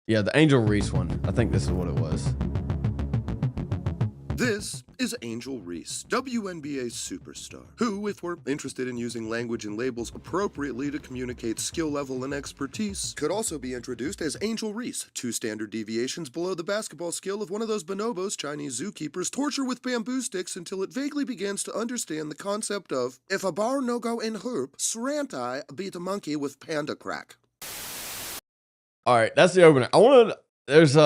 E: Yeah, the Angel Reese one. I think this is what it was.
N: This is Angel Reese, WNBA superstar, who, if we're interested in using language and labels appropriately to communicate skill level and expertise, could also be introduced as Angel Reese, 2 standard deviations below the basketball skill of one of those bonobos Chinese zookeepers torture with bamboo sticks until it vaguely begins to understand the concept of, if a bar no go in hoop, Srantai beat a monkey with panda crack.
E: All right, that's the opener. There's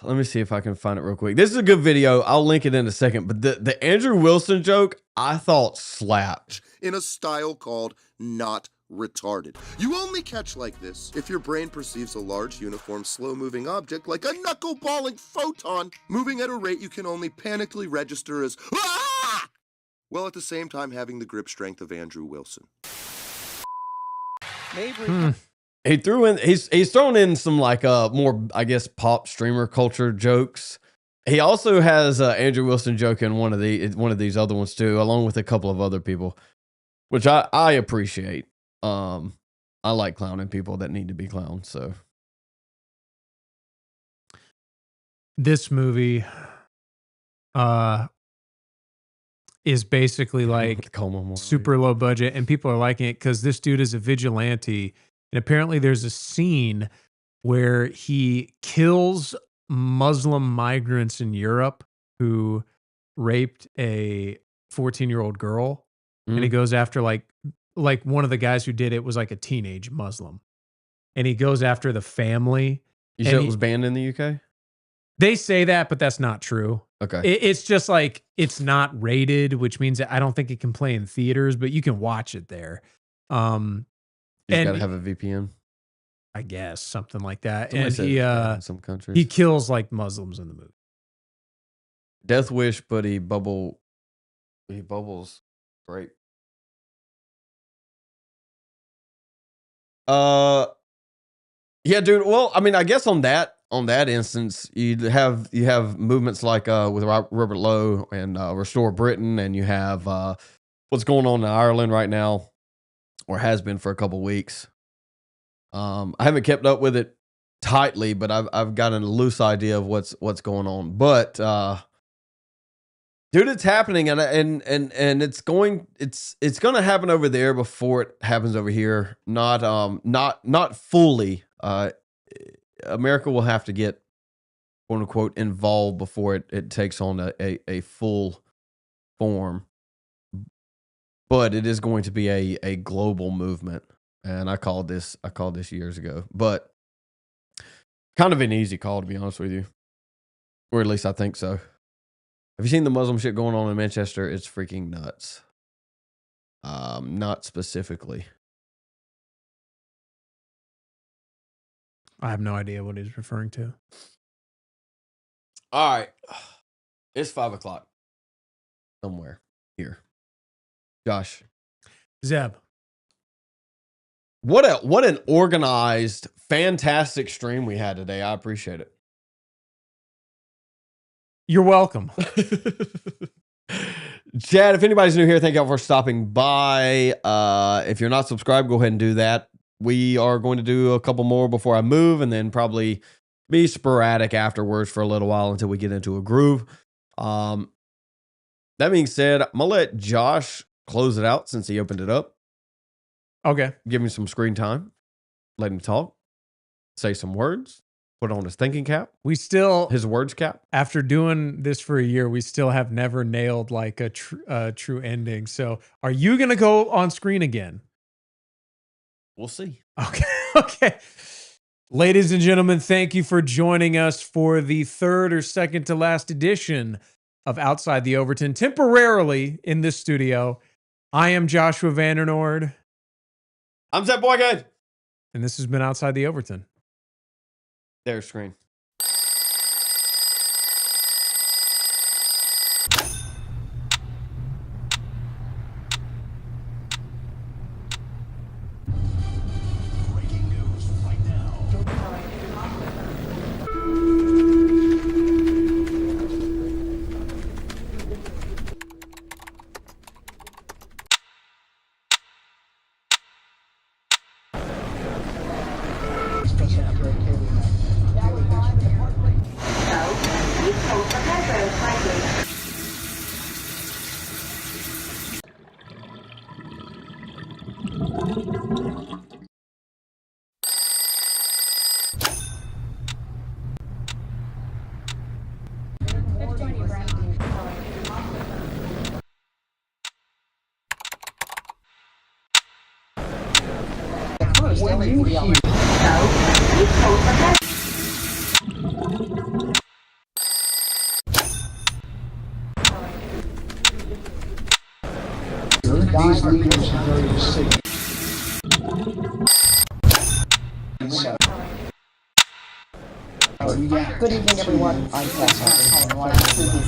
E: let me see if I can find it real quick. This is a good video. I'll link it in a second. But the Andrew Wilson joke, I thought slapped.
N: In a style called not retarded. You only catch like this if your brain perceives a large, uniform, slow-moving object like a knuckle-balling photon moving at a rate you can only panically register as "Ah!" while at the same time having the grip strength of Andrew Wilson.
E: He threw in he's thrown in some like more, I guess, pop streamer culture jokes. He also has Andrew Wilson joke in one of these other ones too, along with a couple of other people, which I appreciate. I like clowning people that need to be clowned. So
D: This movie is basically like
E: Coma
D: super low budget, and people are liking it because this dude is a vigilante. And apparently there's a scene where he kills Muslim migrants in Europe who raped a 14-year-old girl. And he goes after like one of the guys who did it was like a teenage Muslim. And he goes after the family.
E: You said it was banned in the UK?
D: They say that, but that's not true.
E: Okay.
D: It's just like, it's not rated, which means that I don't think it can play in theaters, but you can watch it there.
E: You gotta have a VPN,
D: I guess, something like that.
E: Somebody
D: And
E: said
D: he
E: it's bad in some countries.
D: he kills like Muslims in the movie.
E: Death Wish, but he bubbles grape. Yeah, dude. Well, I mean, I guess on that instance, you have movements like with Robert Lowe and Restore Britain, and you have what's going on in Ireland right now, or has been for a couple weeks. I haven't kept up with it tightly, but I've got a loose idea of what's going on. But dude, it's happening, and it's going to happen over there before it happens over here. Not fully. America will have to get, quote unquote, involved before it takes on a full form. But it is going to be a global movement, and I called this years ago. But kind of an easy call, to be honest with you, or at least I think so. Have you seen the Muslim shit going on in Manchester? It's freaking nuts. Not specifically.
D: I have no idea what he's referring to.
E: All right, it's 5:00 somewhere here. Josh,
D: Zeb.
E: What an organized, fantastic stream we had today. I appreciate it.
D: You're welcome.
E: Chad, if anybody's new here, thank y'all for stopping by. If you're not subscribed, go ahead and do that. We are going to do a couple more before I move, and then probably be sporadic afterwards for a little while until we get into a groove. That being said, I'm going to let Josh close it out since he opened it up.
D: Okay.
E: Give him some screen time. Let him talk. Say some words. Put on his thinking cap.
D: His
E: words cap.
D: After doing this for a year, we still have never nailed like a true ending. So are you going to go on screen again?
E: We'll see.
D: Okay. Okay. Ladies and gentlemen, thank you for joining us for the third or second to last edition of Outside the Overton, temporarily in this studio. I am Joshua Vandernoord.
E: I'm ZebBoykin.
D: And this has been Outside the Overton.
E: There's screen.
A: These leaders are very sick.
B: Good evening, everyone. I'm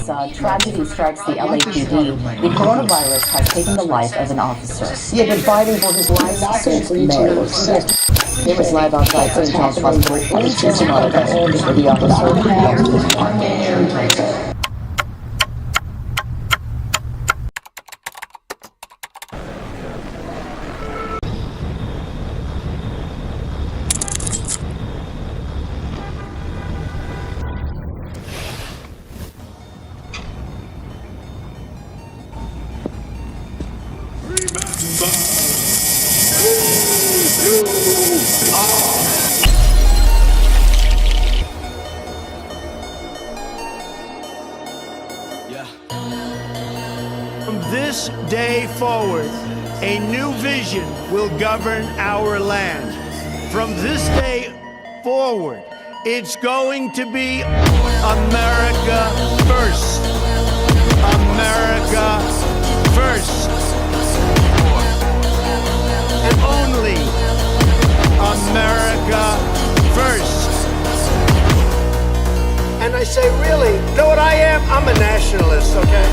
B: This tragedy strikes the LAPD. The coronavirus has taken the life of an officer. He had been fighting for his life since May. He was live outside St. John's Hospital in Santa Monica, where the officer lost his life.
C: From this day forward, a new vision will govern our land. From this day forward, it's going to be America first. America first. And only America first. And I say, really, you know what I am? I'm a nationalist, okay?